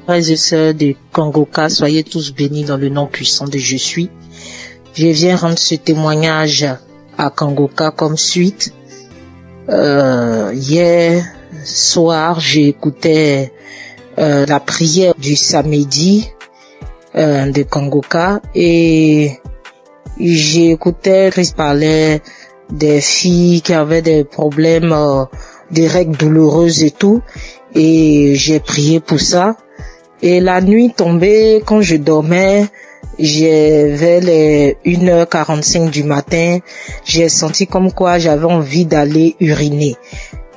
Frères et sœurs de Kangoka, soyez tous bénis dans le nom puissant de Je suis. Je viens rendre ce témoignage à Kangoka comme suite. Hier soir, j'écoutais la prière du samedi de Kangoka et j'écoutais Christ parlait des filles qui avaient des problèmes, des règles douloureuses et tout, et j'ai prié pour ça. Et la nuit tombée, quand je dormais, vers les 1h45 du matin, j'ai senti comme quoi j'avais envie d'aller uriner.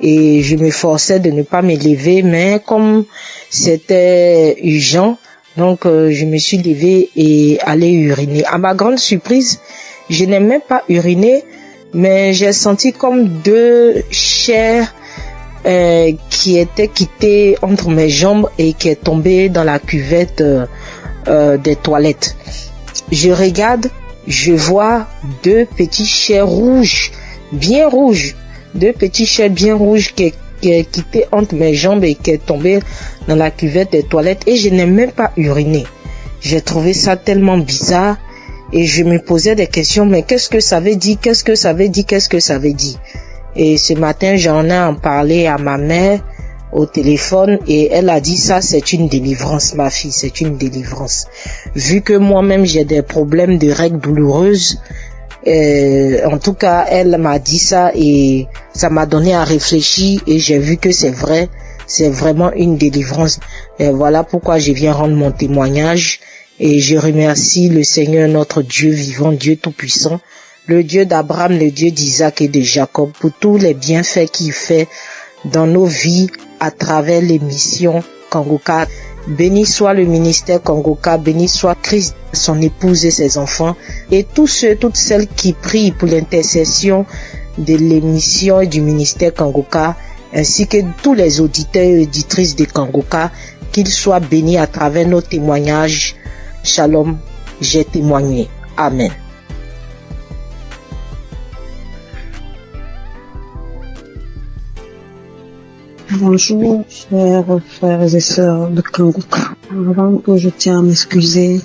Et je me forçais de ne pas me lever, mais comme c'était urgent, donc je me suis levée et allée uriner. À ma grande surprise, je n'ai même pas uriné, mais j'ai senti comme deux chairs qui étaient quittées entre mes jambes et qui est tombée dans la cuvette des toilettes. Je regarde, je vois deux petits chairs rouges, bien rouges, deux petits chairs bien rouges qui est quitté entre mes jambes et qui est tombé dans la cuvette des toilettes, et je n'ai même pas uriné. J'ai trouvé ça tellement bizarre et je me posais des questions, mais qu'est-ce que ça veut dire, qu'est-ce que ça veut dire, qu'est-ce que ça veut dire? Et ce matin, j'en ai en parlé à ma mère au téléphone et elle a dit ça, c'est une délivrance, ma fille, c'est une délivrance. Vu que moi-même j'ai des problèmes de règles douloureuses, en tout cas, elle m'a dit ça et ça m'a donné à réfléchir et j'ai vu que c'est vrai, c'est vraiment une délivrance. Et voilà pourquoi je viens rendre mon témoignage et je remercie le Seigneur, notre Dieu vivant, Dieu tout-puissant, le Dieu d'Abraham, le Dieu d'Isaac et de Jacob, pour tous les bienfaits qu'il fait dans nos vies à travers l'émission Kangoka. Béni soit le ministère Kangoka, béni soit Christ, son épouse et ses enfants, et tous ceux, toutes celles qui prient pour l'intercession de l'émission et du ministère Kangoka, ainsi que tous les auditeurs et auditrices de Kangoka, qu'ils soient bénis à travers nos témoignages. Shalom, j'ai témoigné. Amen. Bonjour, chers frères et sœurs de Kangoka. Avant tout, je tiens à m'excuser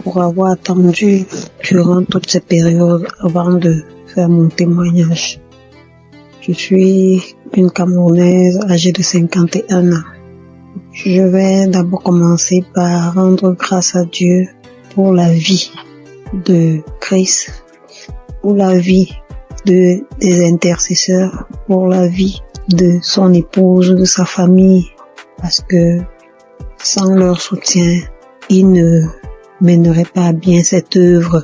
pour avoir attendu durant toute cette période avant de faire mon témoignage. Je suis une Camerounaise âgée de 51 ans. Je vais d'abord commencer par rendre grâce à Dieu pour la vie de Christ, pour la vie des intercesseurs, pour la vie de son épouse, de sa famille, parce que sans leur soutien, il ne mènerait pas à bien cette œuvre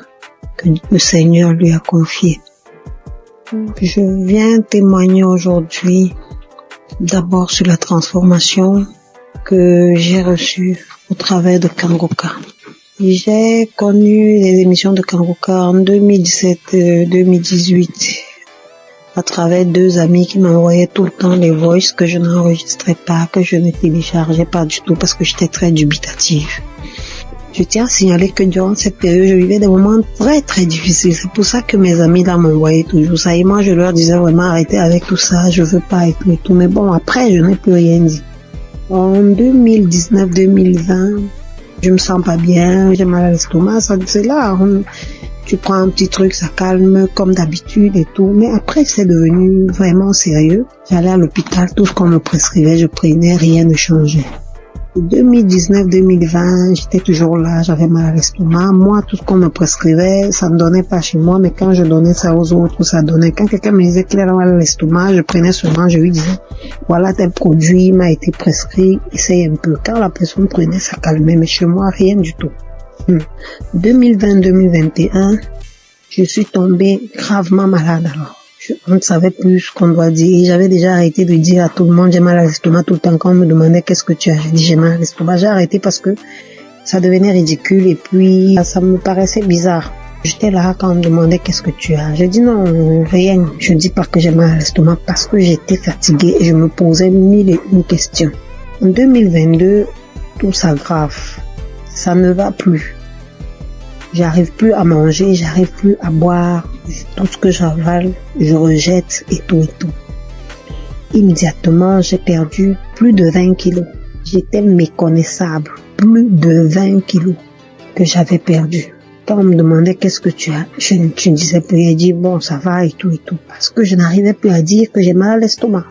que le Seigneur lui a confiée. Je viens témoigner aujourd'hui d'abord sur la transformation que j'ai reçue au travers de Kangoka. J'ai connu les émissions de Kangoka en 2017-2018. à travers deux amis qui m'envoyaient tout le temps les voices que je n'enregistrais pas, que je ne téléchargeais pas du tout parce que j'étais très dubitative. Je tiens à signaler que durant cette période, je vivais des moments très très difficiles. C'est pour ça que mes amis là m'envoyaient toujours ça. Et moi, je leur disais vraiment arrêtez avec tout ça, je veux pas et tout et tout. Mais bon, après, je n'ai plus rien dit. En 2019-2020, je me sens pas bien, j'ai mal à l'estomac, c'est là. Tu prends un petit truc, ça calme comme d'habitude et tout. Mais après, c'est devenu vraiment sérieux. J'allais à l'hôpital, tout ce qu'on me prescrivait, je prenais, rien ne changeait. 2019-2020, j'étais toujours là, j'avais mal à l'estomac. Moi, tout ce qu'on me prescrivait, ça ne donnait pas chez moi, mais quand je donnais ça aux autres, ça donnait. Quand quelqu'un me disait qu'il avait mal à l'estomac, je prenais seulement, je lui disais, voilà tel produit m'a été prescrit, essaye un peu. Quand la personne prenait, ça calmait, mais chez moi, rien du tout. 2020-2021, je suis tombée gravement malade alors. On ne savait plus ce qu'on doit dire. J'avais déjà arrêté de dire à tout le monde j'ai mal à l'estomac tout le temps. Quand on me demandait qu'est-ce que tu as, j'ai dit j'ai mal à l'estomac. J'ai arrêté parce que ça devenait ridicule et puis ça me paraissait bizarre. J'étais là quand on me demandait qu'est-ce que tu as. J'ai dit non, rien. Je dis pas que j'ai mal à l'estomac parce que j'étais fatiguée et je me posais mille et une questions. En 2022, tout s'aggrave. Ça ne va plus. J'arrive plus à manger, j'arrive plus à boire. Tout ce que j'avale, je rejette et tout et tout. Immédiatement, j'ai perdu plus de 20 kilos. J'étais méconnaissable. Plus de 20 kilos que j'avais perdu. Quand on me demandait qu'est-ce que tu as, je ne disais plus. Elle dit bon, ça va et tout et tout. Parce que je n'arrivais plus à dire que j'ai mal à l'estomac.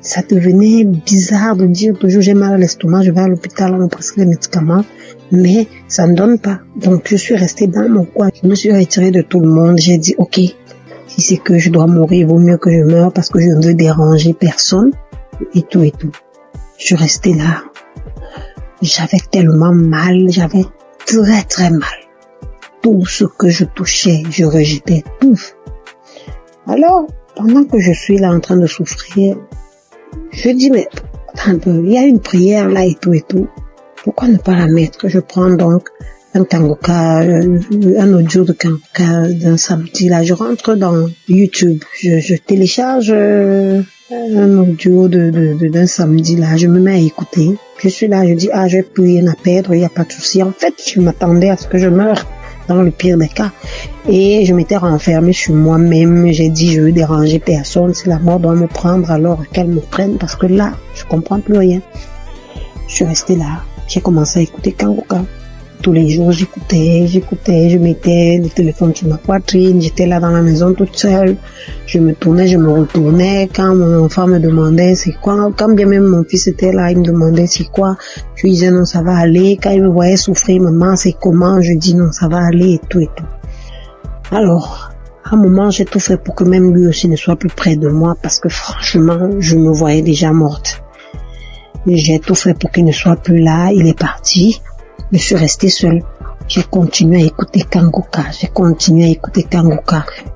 Ça devenait bizarre de dire toujours j'ai mal à l'estomac, je vais à l'hôpital, on me prescrit les médicaments, mais ça ne donne pas. Donc je suis restée dans mon coin, je me suis retirée de tout le monde, j'ai dit ok, si c'est que je dois mourir, il vaut mieux que je meure parce que je ne veux déranger personne et tout et tout. Je suis restée là. J'avais tellement mal, j'avais très très mal. Tout ce que je touchais, je rejetais tout. Alors, pendant que je suis là en train de souffrir, je dis, mais attends un peu, il y a une prière là et tout et tout. Pourquoi ne pas la mettre? Je prends donc un kangoka, un audio de kangoka d'un samedi là. Je rentre dans YouTube, je télécharge un audio d'un samedi là. Je me mets à écouter. Je suis là, je dis, j'ai plus rien à perdre, il n'y a pas de souci. En fait, je m'attendais à ce que je meure dans le pire des cas. Et je m'étais renfermée sur moi-même. J'ai dit, je veux déranger personne. Si la mort doit me prendre, alors qu'elle me prenne. Parce que là, je comprends plus rien. Je suis restée là. J'ai commencé à écouter Kangoka. Tous les jours, j'écoutais, je mettais le téléphone sur ma poitrine. J'étais là dans la maison toute seule. Je me tournais, je me retournais. Quand mon enfant me demandait c'est quoi, quand bien même mon fils était là, il me demandait c'est quoi. Je lui disais non, ça va aller. Quand il me voyait souffrir, maman, c'est comment? Je dis non, ça va aller et tout et tout. Alors, à un moment, j'ai tout fait pour que même lui aussi ne soit plus près de moi parce que franchement, je me voyais déjà morte. J'ai tout fait pour qu'il ne soit plus là. Il est parti. Je suis restée seule. J'ai continué à écouter Kangoka.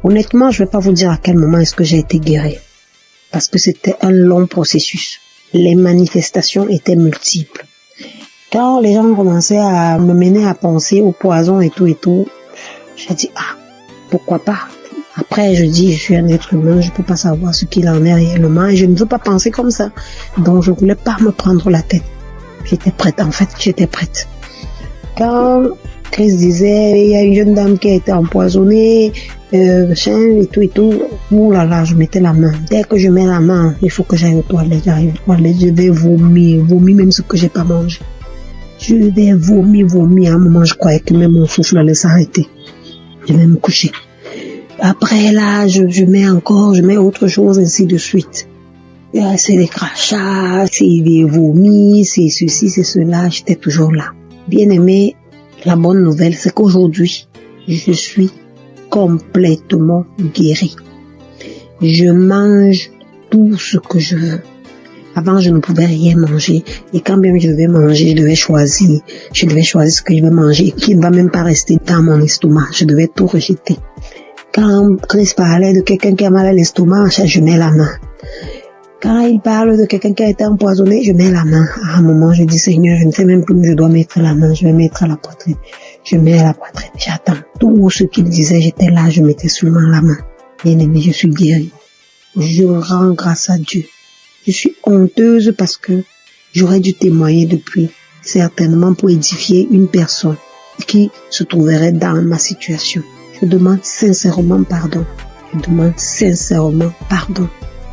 Honnêtement, je vais pas vous dire à quel moment est-ce que j'ai été guérie. Parce que c'était un long processus. Les manifestations étaient multiples. Quand les gens commençaient à me mener à penser au poison et tout, j'ai dit, pourquoi pas? Après, je dis, je suis un être humain, je peux pas savoir ce qu'il en est réellement et je ne veux pas penser comme ça. Donc, je voulais pas me prendre la tête. J'étais prête. Quand Chris disait, il y a une jeune dame qui a été empoisonnée, et tout, ouh là là, je mettais la main. Dès que je mets la main, il faut que j'aille aux toilettes, j'arrive aux toilettes, je vais vomir même ce que j'ai pas mangé. Je vais vomir, à un moment, je croyais que même mon souffle allait s'arrêter. Je vais me coucher. Après là, je mets autre chose, ainsi de suite. C'est des crachats, c'est des vomis, c'est ceci, c'est cela, j'étais toujours là. Bien aimé, la bonne nouvelle, c'est qu'aujourd'hui, je suis complètement guérie. Je mange tout ce que je veux. Avant, je ne pouvais rien manger. Et quand bien je devais manger, je devais choisir ce que je vais manger, qui ne va même pas rester dans mon estomac. Je devais tout rejeter. Quand Chris parlait de quelqu'un qui a mal à l'estomac, je mets la main. Quand il parle de quelqu'un qui a été empoisonné, je mets la main. À un moment, je dis, Seigneur, je ne sais même plus où je dois mettre la main. Je vais mettre à la poitrine. Je mets à la poitrine. J'attends. Tout ce qu'il disait, j'étais là, je mettais seulement la main. Bien aimé, je suis guérie. Je rends grâce à Dieu. Je suis honteuse parce que j'aurais dû témoigner depuis, certainement pour édifier une personne qui se trouverait dans ma situation. Je demande sincèrement pardon.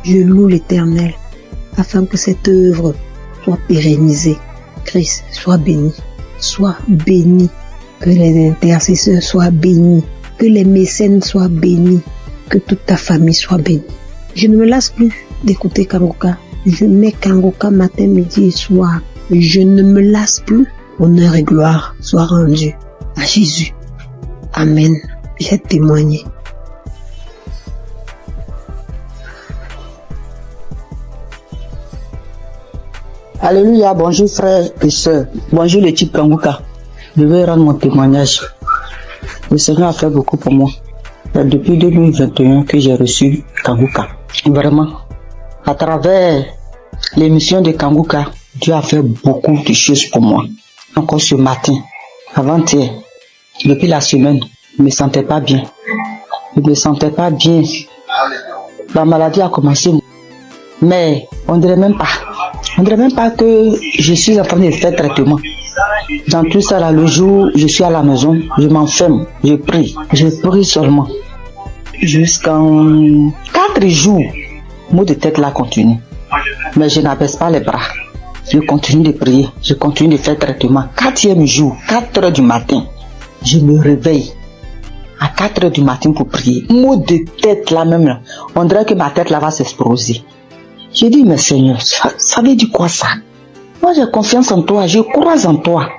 Je loue l'Éternel afin que cette œuvre soit pérennisée. Christ, sois béni. Que les intercesseurs soient bénis. Que les mécènes soient bénis. Que toute ta famille soit bénie. Je ne me lasse plus d'écouter Kangoka. Je mets Kangoka matin, midi et soir. Je ne me lasse plus. Honneur et gloire soient rendus à Jésus. Amen. J'ai témoigné. Alléluia, bonjour frères et sœurs. Bonjour l'équipe Kangoka. Je vais rendre mon témoignage. Le Seigneur a fait beaucoup pour moi. C'est depuis 2021 que j'ai reçu Kangoka. Vraiment, à travers l'émission de Kangoka, Dieu a fait beaucoup de choses pour moi. Encore ce matin, avant-hier, depuis la semaine, je ne me sentais pas bien. La maladie a commencé, mais on dirait même pas que je suis en train de faire traitement. Dans tout ça, là, le jour, je suis à la maison, je m'enferme, je prie seulement. Jusqu'en 4 jours, maux de tête là continue. Mais je n'abaisse pas les bras. Je continue de prier, je continue de faire traitement. 4e jour, 4 heures du matin, je me réveille à 4 heures du matin pour prier. Mot de tête là même, là. On dirait que ma tête là va s'exploser. J'ai dit, mais Seigneur, ça veut dire quoi ça? Moi j'ai confiance en toi, je crois en toi.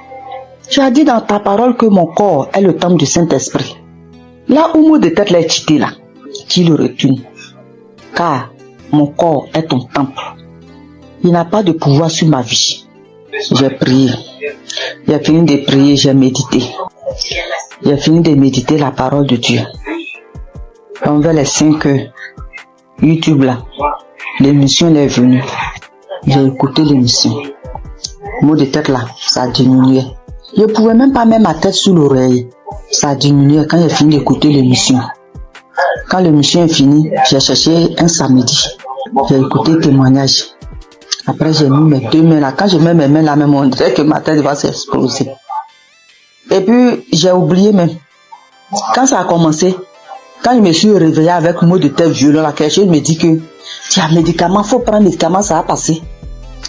Tu as dit dans ta parole que mon corps est le temple du Saint-Esprit. Là où mot de tête là est cheaté là, qui le retourne. Car mon corps est ton temple. Il n'a pas de pouvoir sur ma vie. J'ai prié. J'ai fini de prier, j'ai médité. J'ai fini de méditer la parole de Dieu. On vers les 5 heures, YouTube là, l'émission est venue. J'ai écouté l'émission. Mot de tête là, ça a diminué. Je ne pouvais même pas mettre ma tête sous l'oreille. Ça a diminué quand j'ai fini d'écouter l'émission. Quand l'émission est finie, j'ai cherché un samedi. J'ai écouté le témoignage. Après, j'ai mis mes 2 mains là. Quand je mets mes mains là, même on dirait que ma tête va s'exploser. Et puis, j'ai oublié même. Quand ça a commencé, quand je me suis réveillé avec un mot de tête violent, là, quelque chose me dit que tu as médicament, faut prendre médicament, ça va passer.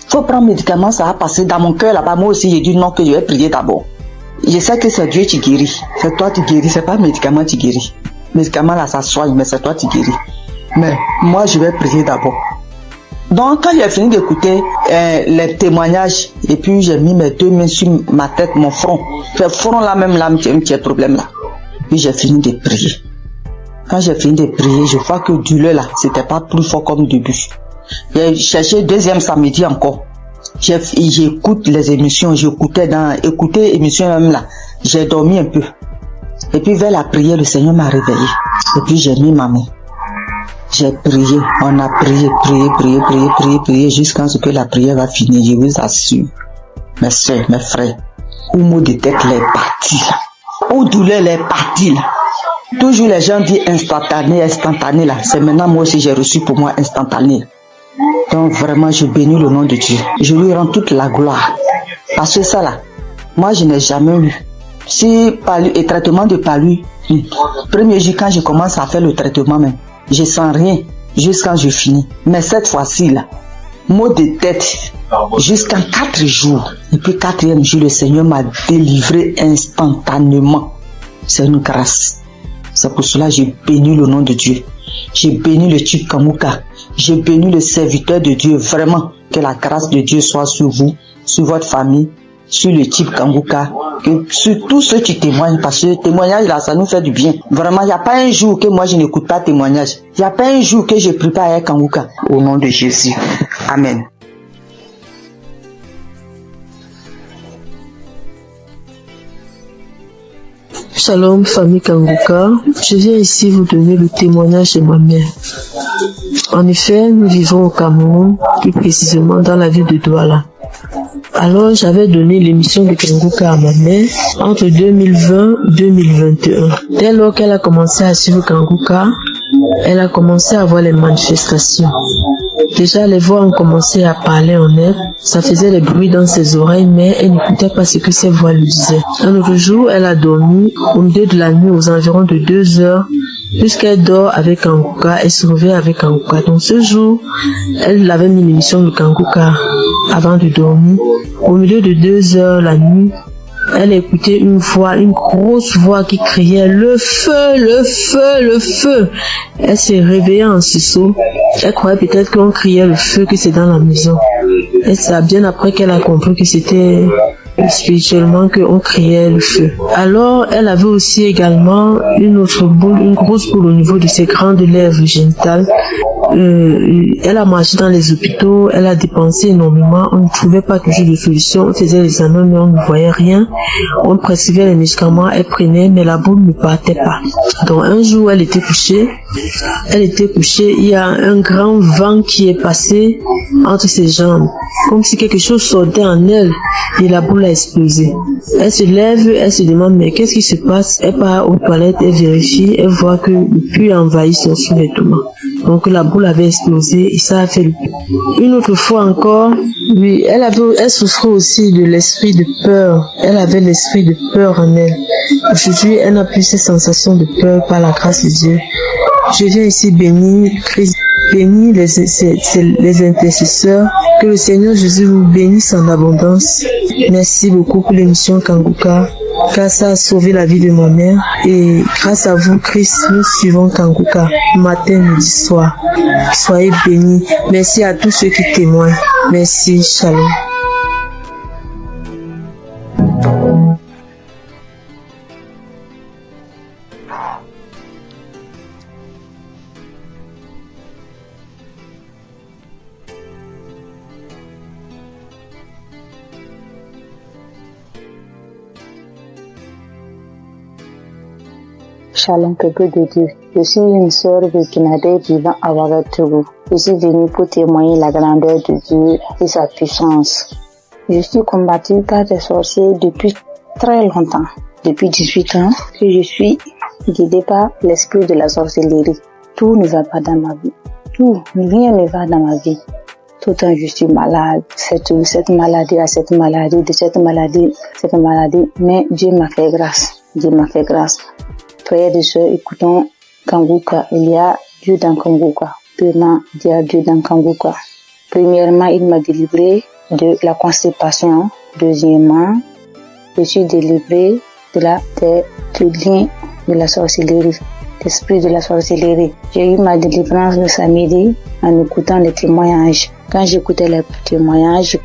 Faut prendre médicament, ça va passer. Dans mon cœur là-bas, moi aussi, j'ai dit non, que je vais prier d'abord. Je sais que c'est Dieu qui guérit. C'est toi qui guéris, c'est pas le médicament qui guérit. Le médicament là, ça soigne, mais c'est toi qui guéris. Mais moi, je vais prier d'abord. Donc, quand j'ai fini d'écouter les témoignages, et puis j'ai mis mes 2 mains sur ma tête, mon front. Ce front là, même là, j'ai un petit problème là. Puis j'ai fini de prier. Quand j'ai fini de prier, je vois que douleur là, c'était pas plus fort comme début. J'ai cherché 2e samedi encore. J'écoute les émissions, j'écoutais émissions même là. J'ai dormi un peu. Et puis vers la prière, le Seigneur m'a réveillé. Et puis j'ai mis ma main. J'ai prié, on a prié jusqu'à ce que la prière va finir. Je vous assure, mes soeurs, mes frères, où mot de tête est parti là, où douleur est parti là. Toujours les gens disent instantané là. C'est maintenant moi aussi j'ai reçu pour moi instantané. Donc vraiment je bénis le nom de Dieu. Je lui rends toute la gloire. Parce que ça là, moi je n'ai jamais eu. Si palu et traitement de palu, premier jour quand je commence à faire le traitement même, je sens rien jusqu'à je finis. Mais cette fois-ci là, mot de tête jusqu'à 4 jours. Et puis 4e jour, le Seigneur m'a délivré instantanément. C'est une grâce. C'est pour cela que j'ai béni le nom de Dieu. J'ai béni le type Kanguka. J'ai béni le serviteur de Dieu. Vraiment, que la grâce de Dieu soit sur vous, sur votre famille, sur le type Kanguka, sur tous ceux qui témoignent, parce que le témoignage là, ça nous fait du bien. Vraiment, il n'y a pas un jour que moi je n'écoute pas témoignage. Il n'y a pas un jour que je prie pas avec Kanguka. Au nom de Jésus. Amen. Shalom, famille Kanguka. Je viens ici vous donner le témoignage de ma mère. En effet, nous vivons au Cameroun, plus précisément dans la ville de Douala. Alors, j'avais donné l'émission de Kanguka à ma mère entre 2020 et 2021. Dès lors qu'elle a commencé à suivre Kanguka, elle a commencé à voir les manifestations. Déjà, les voix ont commencé à parler en elle. Ça faisait des bruits dans ses oreilles, mais elle n'écoutait pas ce que ses voix lui disaient. Un autre jour, elle a dormi au milieu de la nuit aux environs de 2 heures. Puisqu'elle dort avec Kanguka, elle se réveille avec Kanguka. Donc ce jour, elle avait mis l'émission de Kanguka avant de dormir. Au milieu de 2 heures la nuit, elle écoutait une voix, une grosse voix qui criait « Le feu, le feu, le feu !» Elle s'est réveillée en sursaut. Elle croyait peut-être qu'on criait le feu, que c'est dans la maison. Et c'est bien après qu'elle a compris que c'était spirituellement qu'on criait le feu. Alors, elle avait aussi également une autre boule, une grosse boule au niveau de ses grandes lèvres génitales. Elle a marché dans les hôpitaux, elle a dépensé énormément, on ne trouvait pas toujours de solution, on faisait les examens mais on ne voyait rien, on prescrivait les médicaments, elle prenait mais la boule ne partait pas. Donc un jour elle était couchée, il y a un grand vent qui est passé entre ses jambes, comme si quelque chose sortait en elle et la boule a explosé. Elle se lève, elle se demande mais qu'est-ce qui se passe? Elle part aux toilettes, elle vérifie, elle voit que le puits envahit son sous-vêtement. Donc la boule avait explosé et ça a fait le puits. Une autre fois encore, oui, elle souffrait aussi de l'esprit de peur. Elle avait l'esprit de peur en elle. Aujourd'hui, elle n'a plus ces sensations de peur par la grâce de Dieu. Je viens ici bénir Christ, bénir les intercesseurs Que le Seigneur Jésus vous bénisse en abondance. Merci beaucoup pour l'émission Kanguka, car ça a sauvé la vie de ma mère. Et grâce à vous, Christ, nous suivons Kanguka, matin, midi, soir. Soyez bénis. Merci à tous ceux qui témoignent. Merci, shalom. Shalom, que de Dieu. Je suis une sœur burkinabé vivant à Ouagadougou. Je suis venue pour témoigner la grandeur de Dieu et sa puissance. Je suis combattue par des sorciers depuis très longtemps. Depuis 18 ans que je suis guidée par l'esprit de la sorcellerie. Tout ne va pas dans ma vie. Rien ne va dans ma vie. Tout le temps je suis malade, cette maladie, mais Dieu m'a fait grâce. Dieu m'a fait grâce. Frères et sœurs, écoutons Kanguka. Il y a Dieu dans Kanguka. Premièrement, il y a Dieu dans Kanguka. Premièrement, il m'a délivré de la constipation. Deuxièmement, je suis délivré du lien de la sorcellerie, l'esprit de la sorcellerie. J'ai eu ma délivrance le samedi en écoutant les témoignages. Quand j'écoutais les témoignages, il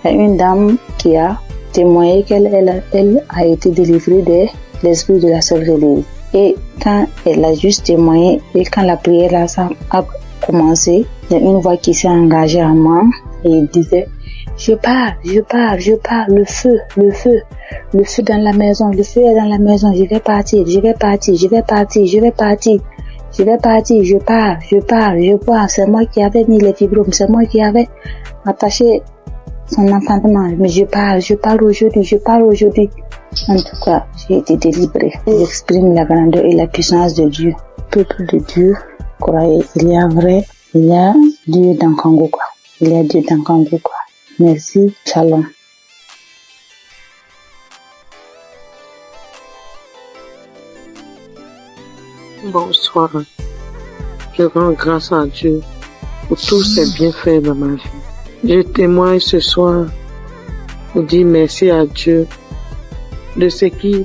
y a une dame qui a témoigné qu'elle a été délivrée de l'esprit de la sorcellerie. Et quand elle a juste témoigné et quand la prière a commencé, il y a une voix qui s'est engagée en moi et elle disait: je pars, le feu dans la maison, le feu est dans la maison, je vais partir, je pars, c'est moi qui avais mis les fibromes, c'est moi qui avais attaché son enfantement, mais je pars aujourd'hui. En tout cas, j'ai été délivrée. J'exprime la grandeur et la puissance de Dieu. Peuple de Dieu, croyez, il y a Dieu dans Kanguka. Merci, shalom. Bonsoir. Je rends grâce à Dieu pour tous ses bienfaits dans ma vie. Je témoigne ce soir pour dire merci à Dieu de ce qui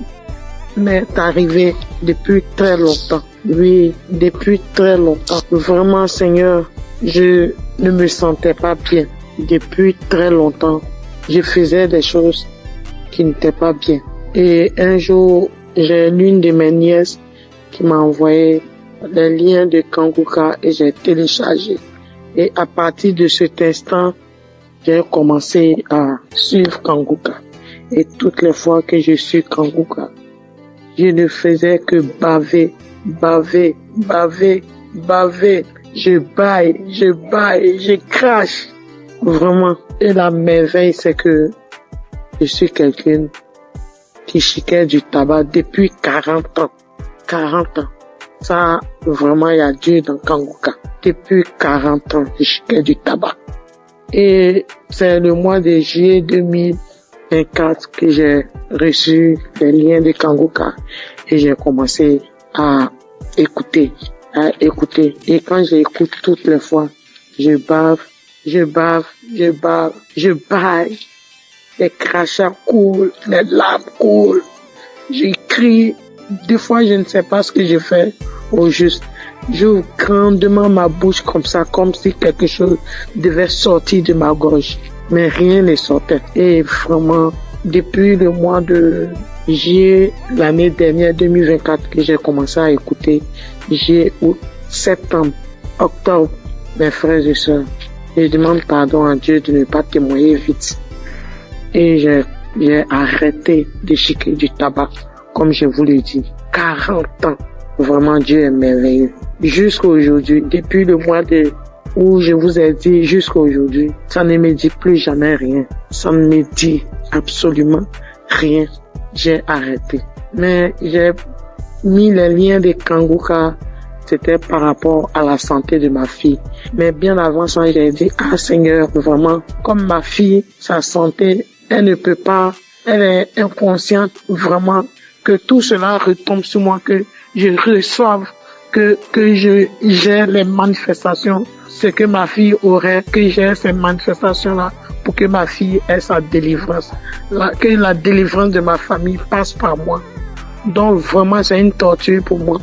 m'est arrivé depuis très longtemps. Oui, depuis très longtemps. Vraiment, Seigneur, je ne me sentais pas bien. Depuis très longtemps, je faisais des choses qui n'étaient pas bien. Et un jour, j'ai l'une de mes nièces qui m'a envoyé les liens de Kanguka et j'ai téléchargé. Et à partir de cet instant, j'ai commencé à suivre Kanguka. Et toutes les fois que je suis Kanguka, je ne faisais que baver. Je baille, je crache. Vraiment. Et la merveille, c'est que je suis quelqu'un qui chiquait du tabac depuis 40 ans. 40 ans. Ça, vraiment, il y a Dieu dans Kanguka. Depuis 40 ans, je chiquais du tabac. Et c'est le mois de juillet 2024 que j'ai reçu les liens de Kanguka et j'ai commencé à écouter. Et quand j'écoute toutes les fois, je baille. Les crachats coulent, les larmes coulent. Je crie. Des fois, je ne sais pas ce que je fais au juste. J'ouvre grandement ma bouche comme ça, comme si quelque chose devait sortir de ma gorge. Mais rien ne sortait. Et vraiment, depuis le mois de juillet, l'année dernière, 2024, que j'ai commencé à écouter, juillet, août, septembre, octobre, mes frères et sœurs, je demande pardon à Dieu de ne pas témoigner vite. Et j'ai arrêté de chiquer du tabac, comme je vous l'ai dit. 40 ans. Vraiment, Dieu est merveilleux. Jusqu'à aujourd'hui, depuis le mois où je vous ai dit jusqu'à aujourd'hui, ça ne me dit plus jamais rien. Ça ne me dit absolument rien. J'ai arrêté. Mais j'ai mis les liens de Kanguka, c'était par rapport à la santé de ma fille. Mais bien avant ça, j'ai dit, Seigneur, vraiment, comme ma fille, sa santé, elle ne peut pas, elle est inconsciente, vraiment, que tout cela retombe sur moi, que je reçoive, que j'ai les manifestations, c'est que ma fille aurait, que j'ai ces manifestations-là pour que ma fille ait sa délivrance. Que la délivrance de ma famille passe par moi. Donc vraiment, c'est une torture pour moi.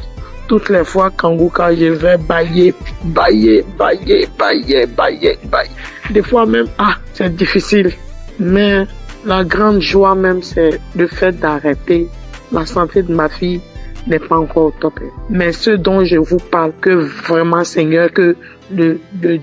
Toutes les fois, Kanguka, je vais bailler. Des fois même, c'est difficile. Mais la grande joie même, c'est le fait d'arrêter. La santé de ma fille n'est pas encore au top. Mais ce dont je vous parle, que vraiment, Seigneur, que le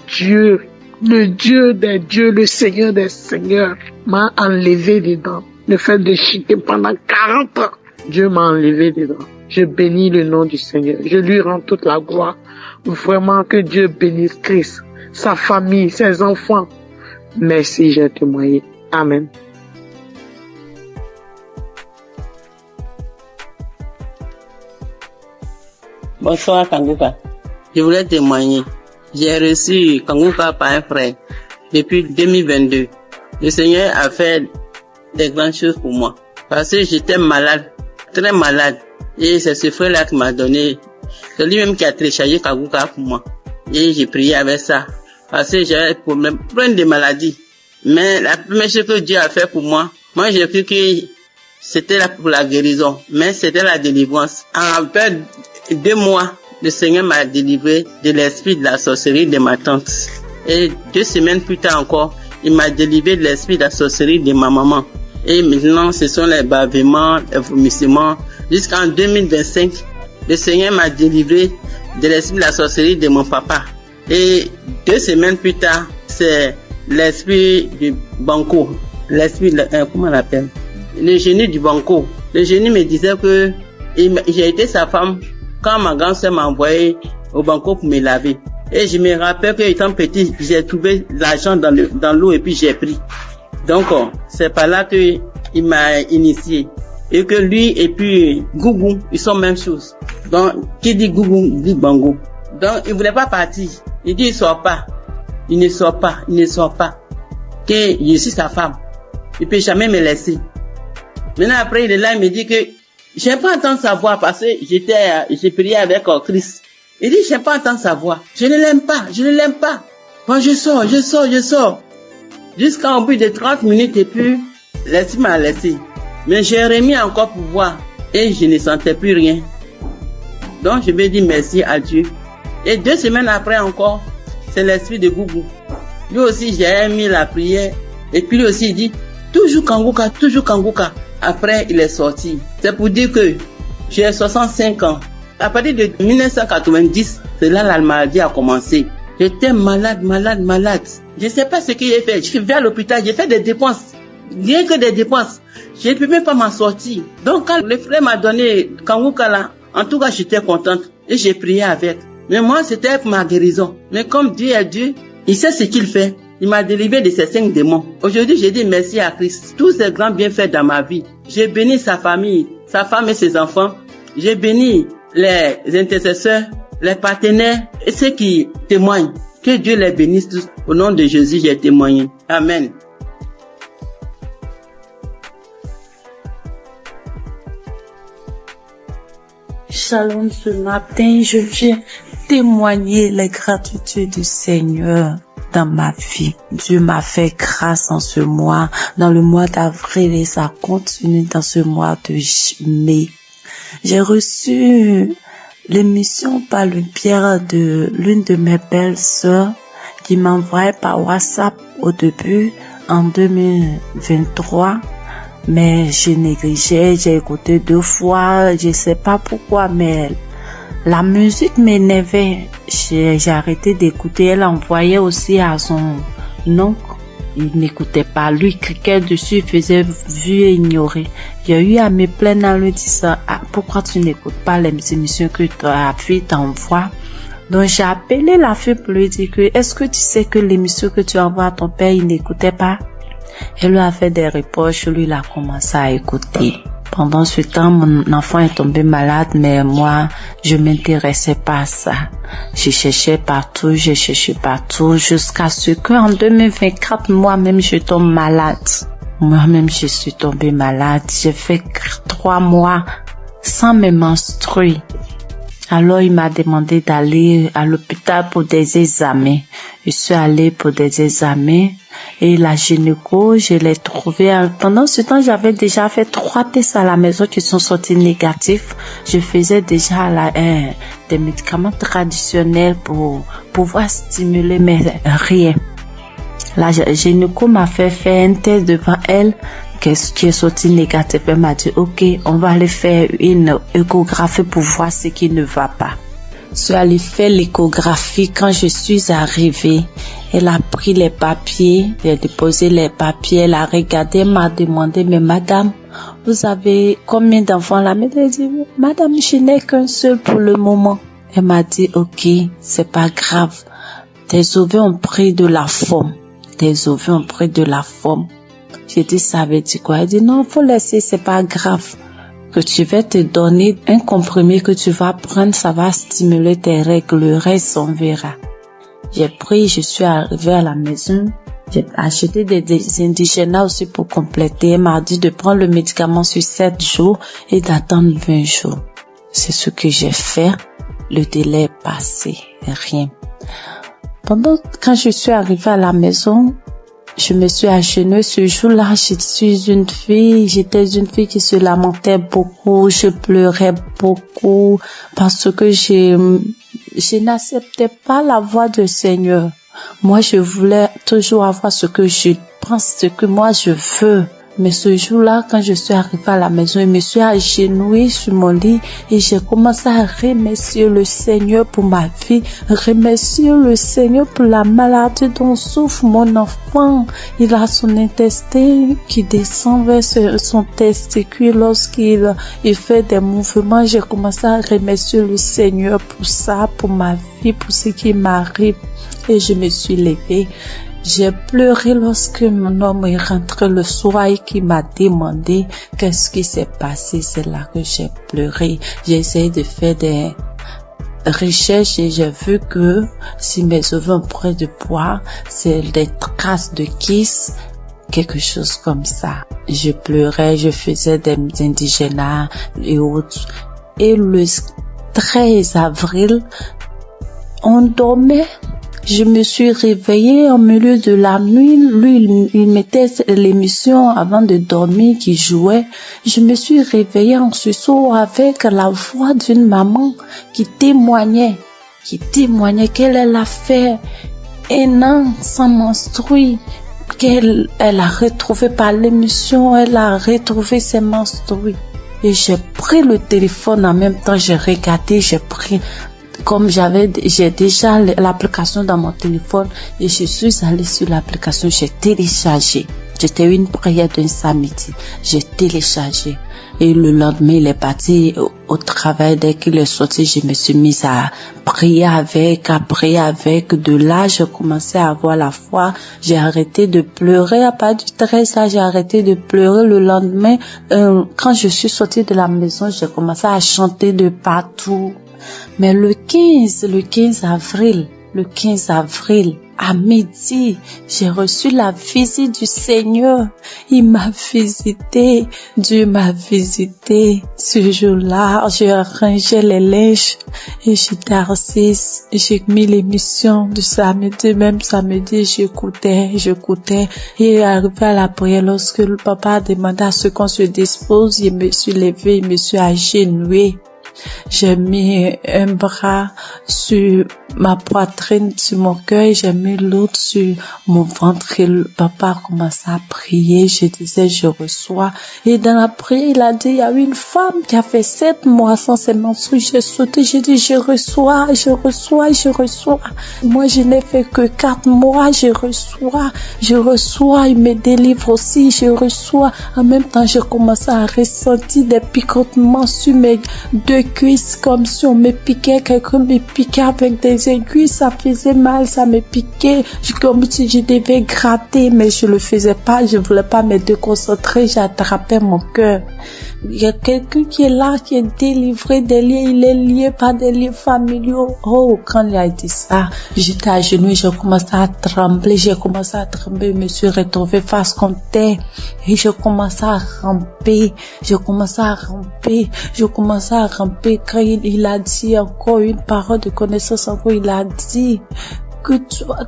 Dieu des dieux, le Seigneur des seigneurs m'a enlevé des dents. Le fait de chuter pendant 40 ans, Dieu m'a enlevé des dents. Je bénis le nom du Seigneur. Je lui rends toute la gloire. Vraiment que Dieu bénisse Christ, sa famille, ses enfants. Merci, j'ai témoigné. Amen. Bonsoir Kanguka. Je voulais témoigner. J'ai reçu Kanguka par un frère depuis 2022. Le Seigneur a fait des grandes choses pour moi. Parce que j'étais malade, très malade. Et c'est ce frère-là qui m'a donné. C'est lui-même qui a téléchargé Kanguka pour moi. Et j'ai prié avec ça. Parce que j'avais plein de maladies. Mais la première chose que Dieu a fait pour moi, j'ai cru que c'était là pour la guérison. Mais c'était la délivrance. En fait, 2 mois, le Seigneur m'a délivré de l'esprit de la sorcellerie de ma tante. Et 2 semaines plus tard encore, il m'a délivré de l'esprit de la sorcellerie de ma maman. Et maintenant, ce sont les bavements, les vomissements. Jusqu'en 2025, le Seigneur m'a délivré de l'esprit de la sorcellerie de mon papa. Et 2 semaines plus tard, c'est l'esprit du banco. L'esprit, comment on l'appelle? Le génie du banco. Le génie me disait que j'ai été sa femme quand ma grand-sœur m'a envoyé au banco pour me laver. Et je me rappelle que étant petit, j'ai trouvé l'argent dans l'eau et puis j'ai pris. Donc, c'est par là que il m'a initié. Et que lui et puis Gougou, ils sont même chose. Donc, qui dit Gougou, dit Bango. Donc, il voulait pas partir. Il dit, il sort pas. Il ne sort pas. Que je suis sa femme. Il peut jamais me laisser. Maintenant, après, il est là, il me dit que j'aime pas entendre sa voix parce que j'ai prié avec Christ. Il dit, j'aime pas entendre sa voix. Je ne l'aime pas. Bon, je sors. Jusqu'à au bout de 30 minutes et puis, l'esprit m'a laissé. Mais j'ai remis encore pour voir et je ne sentais plus rien. Donc, je me dis merci à Dieu. Et 2 semaines après encore, c'est l'esprit de Gougou. Lui aussi, j'ai mis la prière. Et puis lui aussi, il dit, toujours Kanguka. Après, il est sorti. C'est pour dire que j'ai 65 ans. À partir de 1990, c'est là la maladie a commencé. J'étais malade. Je ne sais pas ce que j'ai fait. Je suis venu à l'hôpital, j'ai fait des dépenses. Rien que des dépenses. Je ne peux même pas m'en sortir. Donc, quand le frère m'a donné Kanguka là, en tout cas, j'étais contente. Et j'ai prié avec. Mais moi, c'était pour ma guérison. Mais comme Dieu est Dieu, il sait ce qu'il fait. Il m'a délivré de ces 5 démons. Aujourd'hui, j'ai dit merci à Christ. Tous ces grands bienfaits dans ma vie. J'ai béni sa famille, sa femme et ses enfants. J'ai béni les intercesseurs, les partenaires et ceux qui témoignent. Que Dieu les bénisse tous. Au nom de Jésus, j'ai témoigné. Amen. Shalom, ce matin, je viens témoigner les gratitudes du Seigneur dans ma vie. Dieu m'a fait grâce en ce mois, dans le mois d'avril et ça continue dans ce mois de mai. J'ai reçu l'émission par le biais de l'une de mes belles sœurs qui m'envoyait par WhatsApp au début en 2023. Mais je négligeais, j'ai écouté 2 fois, je sais pas pourquoi, mais la musique m'énervait. J'ai arrêté d'écouter. Elle envoyait aussi à son oncle. Il n'écoutait pas. Lui, cliquait dessus, il faisait vu et ignorer. J'ai eu à me plaindre en lui disant, pourquoi tu n'écoutes pas les émissions que ta fille t'envoie? Donc, j'ai appelé la fille pour lui dire que, est-ce que tu sais que l'émission que tu envoies à ton père, il n'écoutait pas? Elle lui a fait des reproches, lui, il a commencé à écouter. Pendant ce temps, mon enfant est tombé malade, mais moi, je m'intéressais pas à ça. Je cherchais partout, jusqu'à ce qu'en 2024, moi-même, je tombe malade. Moi-même, je suis tombée malade. J'ai fait 3 mois sans me menstruer. Alors, il m'a demandé d'aller à l'hôpital pour des examens. Je suis allée pour des examens et la gynéco, je l'ai trouvée. Pendant ce temps, j'avais déjà fait 3 tests à la maison qui sont sortis négatifs. Je faisais déjà des médicaments traditionnels pour pouvoir stimuler, mais rien. La gynéco m'a fait faire un test devant elle qui est sorti négatif. Elle m'a dit, ok, on va aller faire une échographie pour voir ce qui ne va pas. Je suis allée faire l'échographie. Quand je suis arrivée, elle a pris les papiers, elle a déposé les papiers, elle a regardé, elle m'a demandé, mais madame, vous avez combien d'enfants là? Elle a dit, madame, je n'ai qu'un seul pour le moment. Elle m'a dit, ok, c'est pas grave. Tes ovaires ont pris de la forme. Tes ovaires ont pris de la forme. J'ai dit, ça veut dire quoi? Elle dit, non, faut laisser, c'est pas grave. Que tu vas te donner un comprimé que tu vas prendre, ça va stimuler tes règles, le reste on verra. J'ai pris, je suis arrivée à la maison, j'ai acheté des indigènes aussi pour compléter. Elle m'a dit de prendre le médicament sur 7 jours et d'attendre 20 jours. C'est ce que j'ai fait. Le délai est passé, rien. Quand je suis arrivée à la maison, je me suis agenouillée ce jour-là. J'étais une fille qui se lamentait beaucoup. Je pleurais beaucoup parce que je n'acceptais pas la voix du Seigneur. Moi, je voulais toujours avoir ce que je pense, ce que moi je veux. Mais ce jour-là, quand je suis arrivée à la maison, je me suis agenouillée sur mon lit et j'ai commencé à remercier le Seigneur pour ma vie, remercier le Seigneur pour la maladie dont souffre mon enfant. Il a son intestin qui descend vers son testicule lorsqu'il fait des mouvements. J'ai commencé à remercier le Seigneur pour ça, pour ma vie, pour ce qui m'arrive. Et je me suis levée. J'ai pleuré lorsque mon homme est rentré le soir et qui m'a demandé qu'est-ce qui s'est passé. C'est là que j'ai pleuré. J'ai essayé de faire des recherches et j'ai vu que si mes ovaires ont pris de poids, c'est des traces de kiss, quelque chose comme ça. Je pleurais, je faisais des indigénats et autres. Et le 13 avril, on dormait. Je me suis réveillée au milieu de la nuit. Lui, il mettait l'émission avant de dormir qui jouait. Je me suis réveillée en sursaut avec la voix d'une maman qui témoignait qu'elle a fait 1 an sans menstruer, qu'elle a retrouvé par l'émission, elle a retrouvé ses menstrues. Et j'ai pris le téléphone en même temps, j'ai regardé, comme j'ai déjà l'application dans mon téléphone et je suis allée sur l'application, j'ai téléchargé. C'était une prière d'un samedi. J'ai téléchargé. Et le lendemain, il est parti au travail. Dès qu'il est sorti, je me suis mise à prier avec. De là, j'ai commencé à avoir la foi. J'ai arrêté de pleurer. À partir du 13, là, j'ai arrêté de pleurer. Le lendemain, quand je suis sortie de la maison, j'ai commencé à chanter de partout. Mais le 15 avril, à midi, j'ai reçu la visite du Seigneur. Il m'a visité, Dieu m'a visité. Ce jour-là, j'ai rangé les linges et j'étais assise. J'ai mis l'émission du samedi, même samedi, j'écoutais. Et arrivé à la prière, lorsque le papa a demandé à ce qu'on se dispose, je me suis levée, je me suis agenouillée. J'ai mis un bras sur ma poitrine, sur mon cœur, j'ai mis l'autre sur mon ventre et le papa a commencé à prier. Je disais, je reçois. Et dans la prière, il a dit, il y a une femme qui a fait 7 mois sans ses menstrues. J'ai sauté, j'ai dit, je reçois. Moi, je n'ai fait que 4 mois, je reçois. Il me délivre aussi, je reçois. En même temps, j'ai commencé à ressentir des picotements sur mes 2 cuisses, comme si on me piquait, quelqu'un me piquait avec des aiguilles, ça faisait mal, ça me piquait, comme si je devais gratter, mais je le faisais pas, je voulais pas me déconcentrer, j'attrapais mon cœur. Il y a quelqu'un qui est là, qui est délivré des liens, il est lié par des liens familiaux. Oh, quand il a dit ça, j'étais à genoux, j'ai commencé à trembler, je me suis retrouvée face contre terre et je commençais à ramper quand il a dit encore une parole de connaissance, encore il a dit que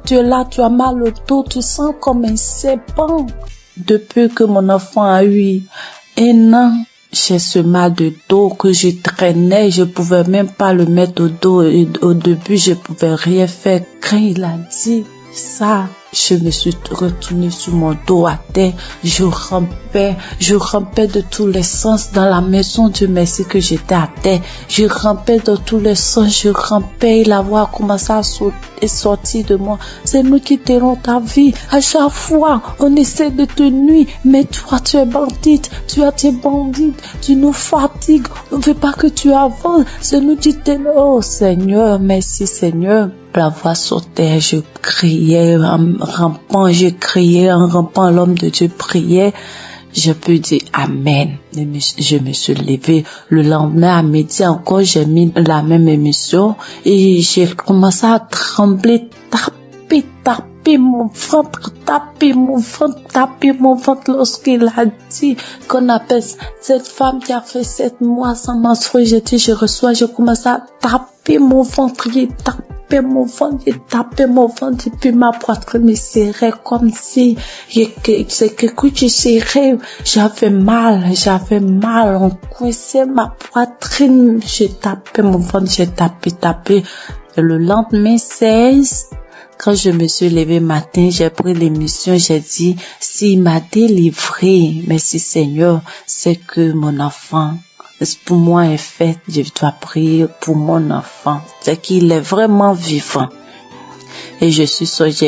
tu es là, tu as mal au dos, tu sens comme un serpent. Depuis que mon enfant a eu 1 an, j'ai ce mal de dos que je traînais, je pouvais même pas le mettre au dos. Et au début, je pouvais rien faire. Quand il a dit ça, je me suis retournée sur mon dos à terre. Je rampais de tous les sens dans la maison. Dieu merci que j'étais à terre. Je rampais dans tous les sens, et la voix a commencé à sortir de moi. C'est nous qui t'aurons ta vie. À chaque fois, on essaie de te nuire, mais toi, tu es bandite. Tu nous fatigues. On ne veut pas que tu avances. C'est nous qui t'aimons. Oh Seigneur, merci Seigneur. La voix sautait, je criais en rampant, l'homme de Dieu priait. Je peux dire Amen. Je me suis levée. Le lendemain à midi encore, j'ai mis la même émission et j'ai commencé à trembler, taper mon ventre lorsqu'il a dit qu'on appelle cette femme qui a fait 7 mois sans menstruer. Je commençais à taper mon ventre, j'ai tapé mon ventre et puis ma poitrine me serrait comme si c'est quelque chose qui serrait. J'avais mal, on coinçait ma poitrine, j'ai tapé mon ventre, j'ai tapé. Et le lendemain 16, quand je me suis levée matin, j'ai pris l'émission, j'ai dit, s'il m'a délivré, merci Seigneur, c'est que mon enfant, pour moi est fait, je dois prier pour mon enfant, c'est qu'il est vraiment vivant. Et j'ai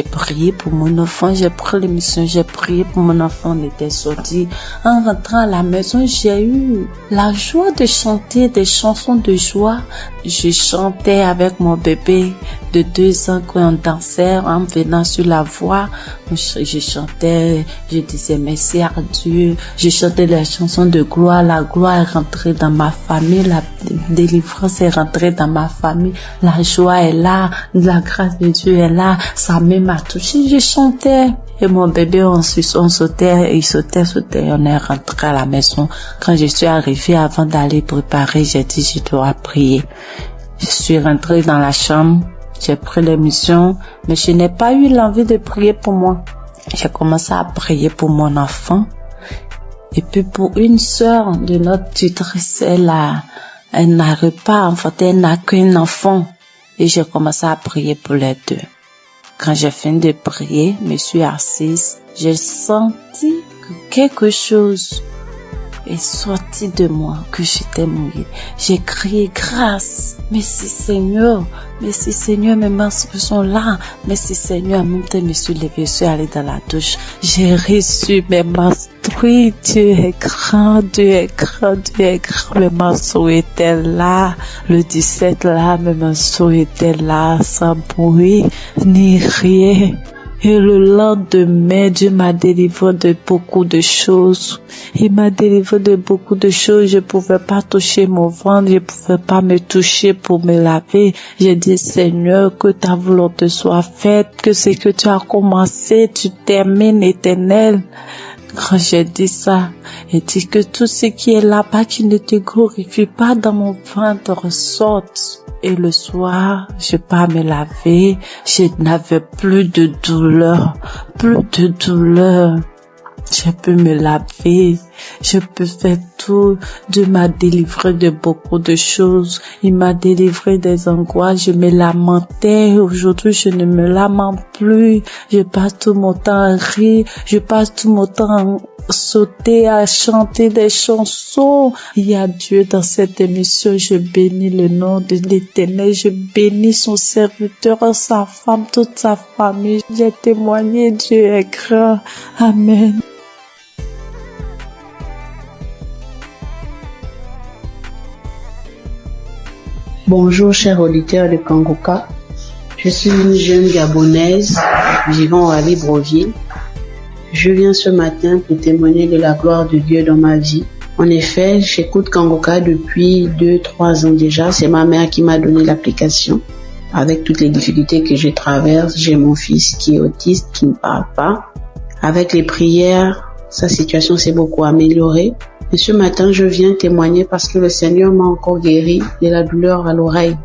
prié pour mon enfant, j'ai pris l'émission, j'ai prié pour mon enfant, on était sorti. En rentrant à la maison, j'ai eu la joie de chanter des chansons de joie. Je chantais avec mon bébé de 2 ans quand on dansait en venant sur la voie. Je chantais, je disais merci à Dieu. Je chantais les chansons de gloire. La gloire est rentrée dans ma famille, la délivrance est rentrée dans ma famille. La joie est là, la grâce de Dieu est là. Sa main m'a touché, je chantais. Et mon bébé, on sautait, il sautait. On est rentré à la maison. Quand je suis arrivée, avant d'aller préparer, j'ai dit, je dois prier. Je suis rentrée dans la chambre, j'ai pris l'émission, mais je n'ai pas eu l'envie de prier pour moi. J'ai commencé à prier pour mon enfant. Et puis pour une sœur de notre tutrice, elle n'arrive pas, en fait, elle n'a qu'un enfant. Et j'ai commencé à prier pour les deux. Quand j'ai fini de prier, je me suis assise, j'ai senti que quelque chose est sorti de moi, que j'étais mouillée. J'ai crié grâce. Merci Seigneur, mes menstrues sont là. Merci Seigneur, en même temps, je me suis levée, je suis allée dans la douche. J'ai reçu mes menstrues. Dieu est grand, mes menstrues étaient là. Le 17 là, mes menstrues étaient là, sans bruit, ni rien. Et le lendemain, Dieu m'a délivré de beaucoup de choses. Il m'a délivré de beaucoup de choses. Je pouvais pas toucher mon ventre, je pouvais pas me toucher pour me laver. J'ai dit, Seigneur, que ta volonté soit faite, que ce que tu as commencé, tu termines, Éternel. Quand j'ai dit ça, il dit que tout ce qui est là-bas qui ne te glorifie pas dans mon ventre sorte. Et le soir, je pas me laver, je n'avais plus de douleur. Je peux me laver, je peux faire tout. Dieu m'a délivré de beaucoup de choses. Il m'a délivré des angoisses. Je me lamentais. Aujourd'hui, je ne me lamente plus. Je passe tout mon temps à rire. Je passe tout mon temps à sauter, à chanter des chansons. Il y a Dieu dans cette émission. Je bénis le nom de l'Éternel. Je bénis son serviteur, sa femme, toute sa famille. J'ai témoigné. Dieu est grand. Amen. Bonjour chers auditeurs de Kangoka, je suis une jeune Gabonaise vivant à Libreville. Je viens ce matin pour témoigner de la gloire de Dieu dans ma vie. En effet, j'écoute Kangoka depuis 2-3 ans déjà. C'est ma mère qui m'a donné l'application. Avec toutes les difficultés que je traverse, j'ai mon fils qui est autiste, qui ne parle pas. Avec les prières, sa situation s'est beaucoup améliorée. Et ce matin, je viens témoigner parce que le Seigneur m'a encore guéri de la douleur à l'oreille.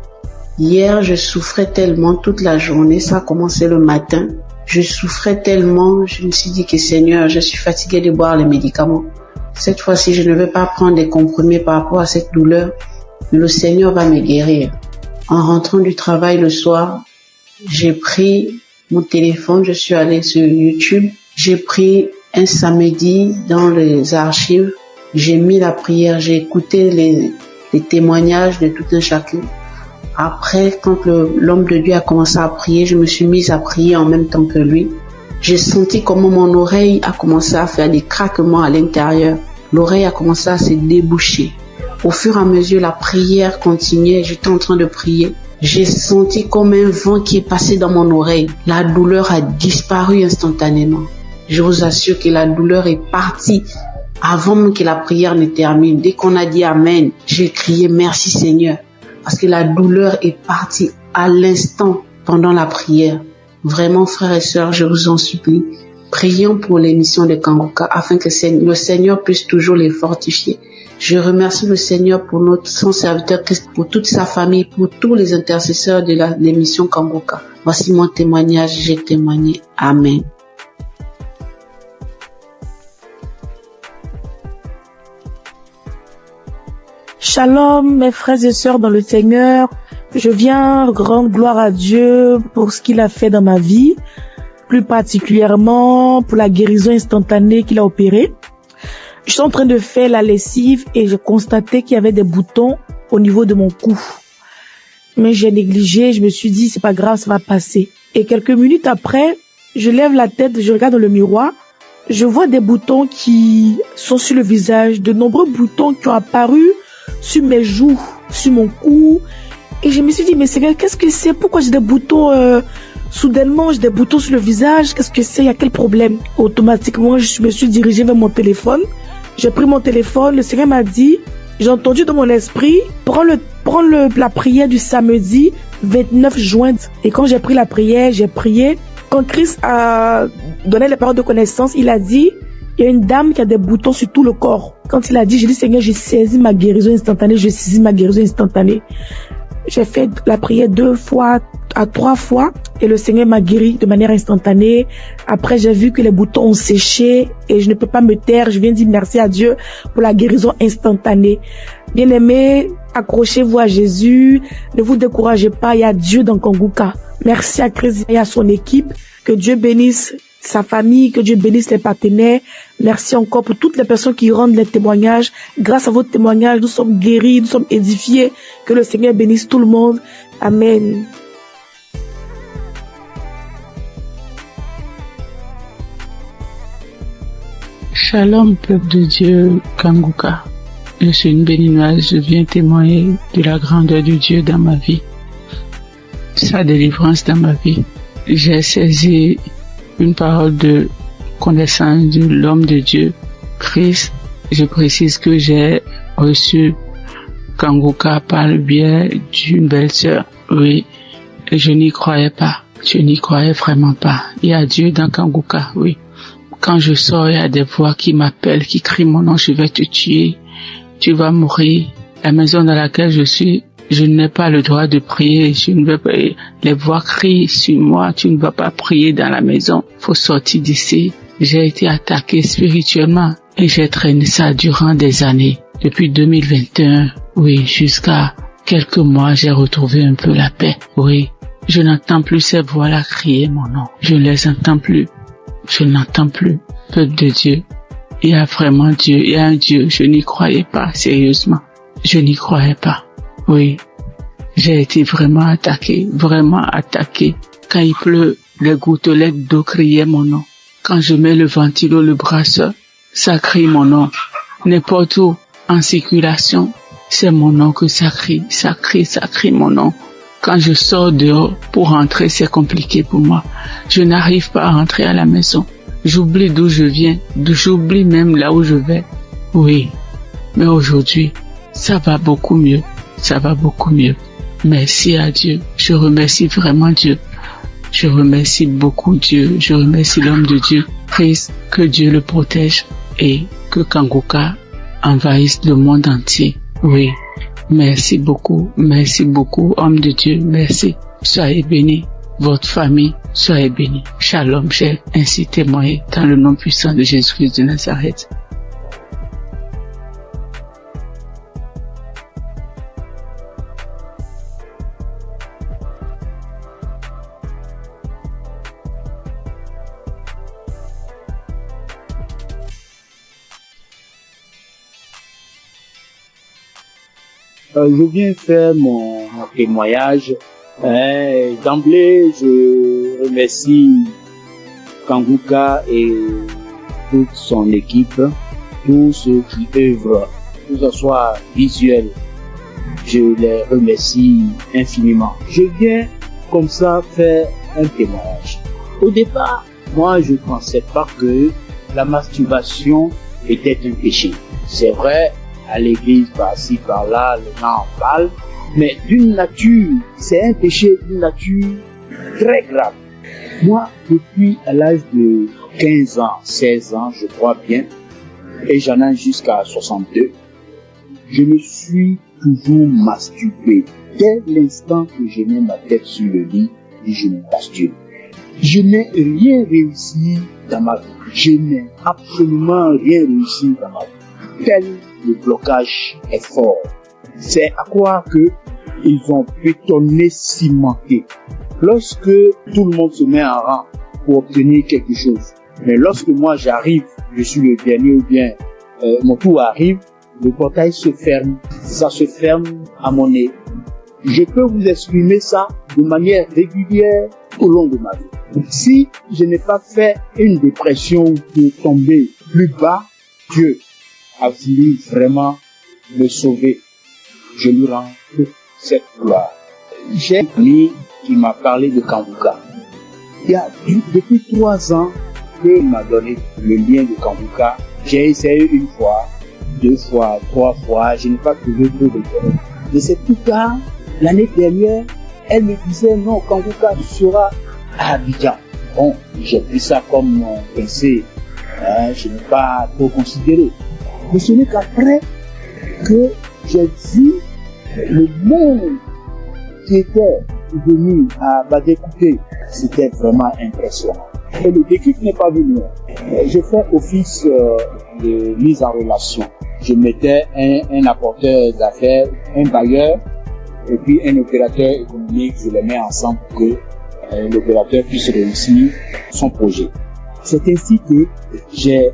Hier, je souffrais tellement toute la journée. Ça a commencé le matin. Je souffrais tellement. Je me suis dit que Seigneur, je suis fatiguée de boire les médicaments. Cette fois-ci, je ne vais pas prendre des comprimés par rapport à cette douleur. Le Seigneur va me guérir. En rentrant du travail le soir, j'ai pris mon téléphone, je suis allée sur YouTube. J'ai pris un samedi dans les archives. J'ai mis la prière, j'ai écouté les témoignages de tout un chacun. Après, quand l'homme de Dieu a commencé à prier, je me suis mise à prier en même temps que lui. J'ai senti comment mon oreille a commencé à faire des craquements à l'intérieur. L'oreille a commencé à se déboucher. Au fur et à mesure, la prière continuait. J'étais en train de prier. J'ai senti comme un vent qui est passé dans mon oreille. La douleur a disparu instantanément. Je vous assure que la douleur est partie avant même que la prière ne termine. Dès qu'on a dit Amen, j'ai crié merci Seigneur. Parce que la douleur est partie à l'instant pendant la prière. Vraiment, frères et sœurs, je vous en supplie, prions pour l'émission de Kangoka afin que le Seigneur puisse toujours les fortifier. Je remercie le Seigneur pour son serviteur Christ, pour toute sa famille, pour tous les intercesseurs de l'émission Kangoka. Voici mon témoignage, j'ai témoigné. Amen. Shalom, mes frères et sœurs dans le Seigneur. Je viens rendre gloire à Dieu pour ce qu'il a fait dans ma vie, plus particulièrement pour la guérison instantanée qu'il a opérée. Je suis en train de faire la lessive et j'ai constaté qu'il y avait des boutons au niveau de mon cou. Mais j'ai négligé, je me suis dit c'est pas grave, ça va passer. Et quelques minutes après, je lève la tête, je regarde dans le miroir, je vois des boutons qui sont sur le visage, de nombreux boutons qui ont apparu sur mes joues, sur mon cou. Et je me suis dit, mais Seigneur, qu'est-ce que c'est? Pourquoi j'ai des boutons soudainement, j'ai des boutons sur le visage? Qu'est-ce que c'est? Il y a quel problème? Automatiquement, je me suis dirigée vers mon téléphone. J'ai pris mon téléphone, le Seigneur m'a dit, j'ai entendu dans mon esprit, prends la prière du samedi 29 juin. Et quand j'ai pris la prière, j'ai prié. Quand Christ a donné les paroles de connaissance, il a dit, il y a une dame qui a des boutons sur tout le corps. Quand il a dit, j'ai dit, Seigneur, j'ai saisi ma guérison instantanée, j'ai saisi ma guérison instantanée. J'ai fait la prière 2 fois à 3 fois et le Seigneur m'a guéri de manière instantanée. Après, j'ai vu que les boutons ont séché et je ne peux pas me taire. Je viens dire merci à Dieu pour la guérison instantanée. Bien-aimés, accrochez-vous à Jésus. Ne vous découragez pas. Il y a Dieu dans Kangoka. Merci à Christ et à son équipe. Que Dieu bénisse sa famille, que Dieu bénisse les partenaires. Merci encore pour toutes les personnes qui rendent les témoignages. Grâce à votre témoignage, nous sommes guéris, nous sommes édifiés. Que le Seigneur bénisse tout le monde. Amen. Shalom, peuple de Dieu, Kangoka. Je suis une béninoise, je viens témoigner de la grandeur de Dieu dans ma vie, sa délivrance dans ma vie. J'ai saisi une parole de connaissance de l'homme de Dieu, Christ. Je précise que j'ai reçu Kangoka par le biais d'une belle-sœur. Oui, je n'y croyais pas. Je n'y croyais vraiment pas. Il y a Dieu dans Kangoka, oui. Quand je sors, il y a des voix qui m'appellent, qui crient mon nom, je vais te tuer, tu vas mourir. La maison dans laquelle je suis, je n'ai pas le droit de prier, je ne veux pas, les voix crient sur moi, tu ne vas pas prier dans la maison, faut sortir d'ici. J'ai été attaqué spirituellement et j'ai traîné ça durant des années. Depuis 2021, oui, jusqu'à quelques mois, j'ai retrouvé un peu la paix. Oui, je n'entends plus ces voix-là crier mon nom, je ne les entends plus. Je n'entends plus. Peuple de Dieu, il y a vraiment Dieu, il y a un Dieu. Je n'y croyais pas, sérieusement. Je n'y croyais pas. Oui, j'ai été vraiment attaqué. Quand il pleut, les gouttelettes d'eau criaient mon nom. Quand je mets le ventilo, le brasseur, ça crie mon nom. N'importe où, en circulation, c'est mon nom que ça crie mon nom. Quand je sors dehors pour rentrer, c'est compliqué pour moi. Je n'arrive pas à rentrer à la maison. J'oublie d'où je viens, j'oublie même là où je vais. Oui, Mais aujourd'hui, ça va beaucoup mieux. Ça va beaucoup mieux. Merci à Dieu. Je remercie vraiment Dieu. Je remercie beaucoup Dieu. Je remercie l'homme de Dieu. Prie que Dieu le protège et que Kanguka envahisse le monde entier. Oui. Merci beaucoup, homme de Dieu, merci. Soyez bénis, votre famille, soyez bénis. Shalom, j'ai ainsi témoigné dans le nom puissant de Jésus-Christ de Nazareth. Je viens faire mon témoignage. D'emblée, je remercie Kanguka et toute son équipe, tous ceux qui œuvrent, que ce soit visuel. Je les remercie infiniment. Je viens comme ça faire un témoignage. Au départ, moi, je ne pensais pas que la masturbation était un péché. C'est vrai, à l'église, par-ci, par-là, les gens en parlent, mais d'une nature, c'est un péché d'une nature très grave. Moi, depuis à l'âge de 15 ans, 16 ans, je crois bien, et j'en ai jusqu'à 62, je me suis toujours masturbé. Dès l'instant que je mets ma tête sur le lit, je me masturbe. Je n'ai rien réussi dans ma vie. Je n'ai absolument rien réussi dans ma vie. Tel le blocage est fort. C'est à croire que ils ont bétonné, cimenté. Lorsque tout le monde se met en rang pour obtenir quelque chose, mais lorsque moi j'arrive, je suis le dernier ou bien mon tour arrive, le portail se ferme. Ça se ferme à mon nez. Je peux vous exprimer ça de manière régulière au long de ma vie. Si je n'ai pas fait une dépression pour tomber plus bas, Dieu a voulu vraiment me sauver. Je lui rends toute cette gloire. J'ai un ami qui m'a parlé de Kanguka. Il y a depuis 3 ans qu'il m'a donné le lien de Kanguka. J'ai essayé une fois, 2 fois, 3 fois, je n'ai pas trouvé trop de temps. De c'est plus tard, l'année dernière, elle me disait non, Kanguka sera à Abidjan. Bon, j'ai pris ça comme mon pensée. Je n'ai pas trop considéré. Mais ce n'est qu'après que j'ai vu le monde qui était venu à Badécoupé. C'était vraiment impressionnant. Et le déclic n'est pas venu. J'ai fait office de mise en relation. Je mettais un apporteur d'affaires, un bailleur, et puis un opérateur économique. Je les mets ensemble pour que l'opérateur puisse réussir son projet. C'est ainsi que j'ai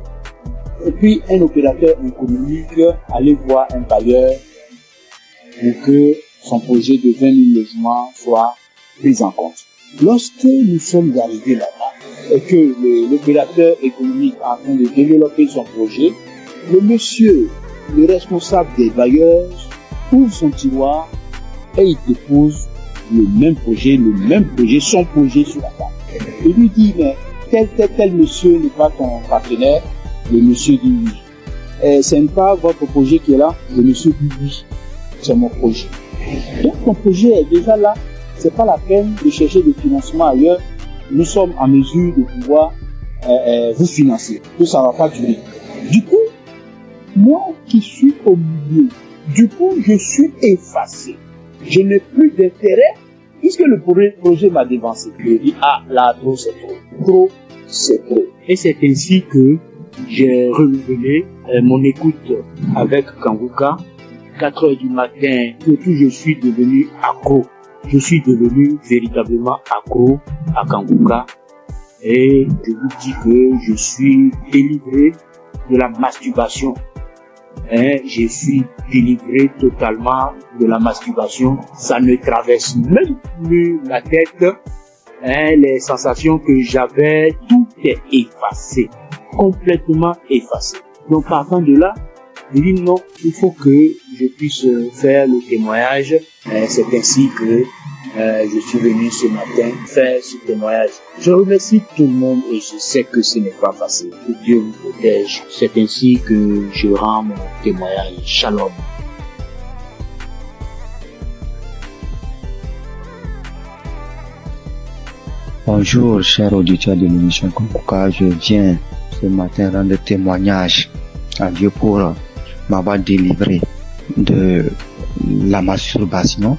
et puis un opérateur économique allait voir un bailleur pour que son projet de 20 000 logements soit pris en compte. Lorsque nous sommes arrivés là-bas et que l'opérateur économique est en train de développer son projet, le monsieur, le responsable des bailleurs, ouvre son tiroir et il dépose le même projet, son projet sur la table. Il lui dit, mais tel monsieur n'est pas ton partenaire. Le monsieur dit oui. Ce n'est pas votre projet qui est là. Le monsieur dit oui. C'est mon projet. Donc ton projet est déjà là. C'est pas la peine de chercher des financements ailleurs. Nous sommes en mesure de pouvoir vous financer. Que ça va pas durer. Du coup, moi qui suis au milieu, je suis effacé. Je n'ai plus d'intérêt puisque le projet m'a dévancé. Je dis là trop c'est trop. Trop c'est trop. Et c'est ainsi que j'ai renouvelé mon écoute avec Kanguka. 4 heures du matin, surtout je suis devenu accro. Je suis devenu véritablement accro à Kanguka. Et je vous dis que je suis délivré de la masturbation. Je suis délivré totalement de la masturbation. Ça ne traverse même plus la tête. Les sensations que j'avais, tout est effacé. Complètement effacé. Donc partant de là, je dis non, il faut que je puisse faire le témoignage. C'est ainsi que je suis venu ce matin faire ce témoignage. Je remercie tout le monde et je sais que ce n'est pas facile. Que Dieu vous protège. C'est ainsi que je rends mon témoignage. Shalom. Bonjour, chers auditeurs de l'émission Concoca. Je viens ce matin rendre témoignage à Dieu pour m'avoir délivré de la masturbation.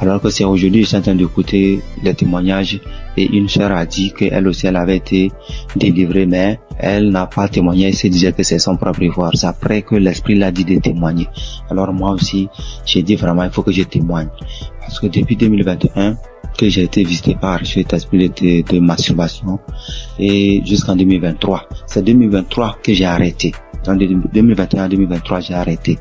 Alors que c'est aujourd'hui, je suis en train d'écouter les témoignages et une sœur a dit qu'elle aussi, elle avait été délivrée, mais elle n'a pas témoigné, elle se disait que c'est son propre pouvoir. C'est après que l'Esprit l'a dit de témoigner. Alors moi aussi, j'ai dit vraiment, il faut que je témoigne. Parce que depuis 2021, que j'ai été visité par cet esprit de masturbation et jusqu'en 2023. C'est 2023 que j'ai arrêté. En 2021, 2023, j'ai arrêté.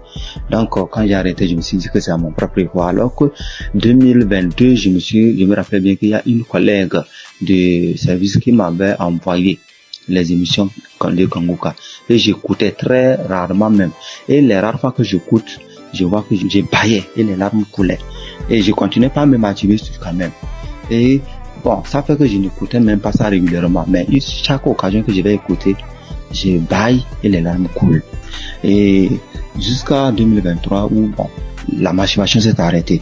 Donc, quand j'ai arrêté, je me suis dit que c'est à mon propre pouvoir. Alors que 2022, je me rappelle bien qu'il y a une collègue de service qui m'avait envoyé les émissions de Kanguka. Et j'écoutais très rarement même. Et les rares fois que j'écoute, je vois que j'ai baillé et les larmes coulaient. Et je continuais pas à me masturber quand même. Et bon, ça fait que je n'écoutais même pas ça régulièrement. Mais chaque occasion que je vais écouter, je baille et les larmes coulent. Et jusqu'à 2023 où bon, la masturbation s'est arrêtée.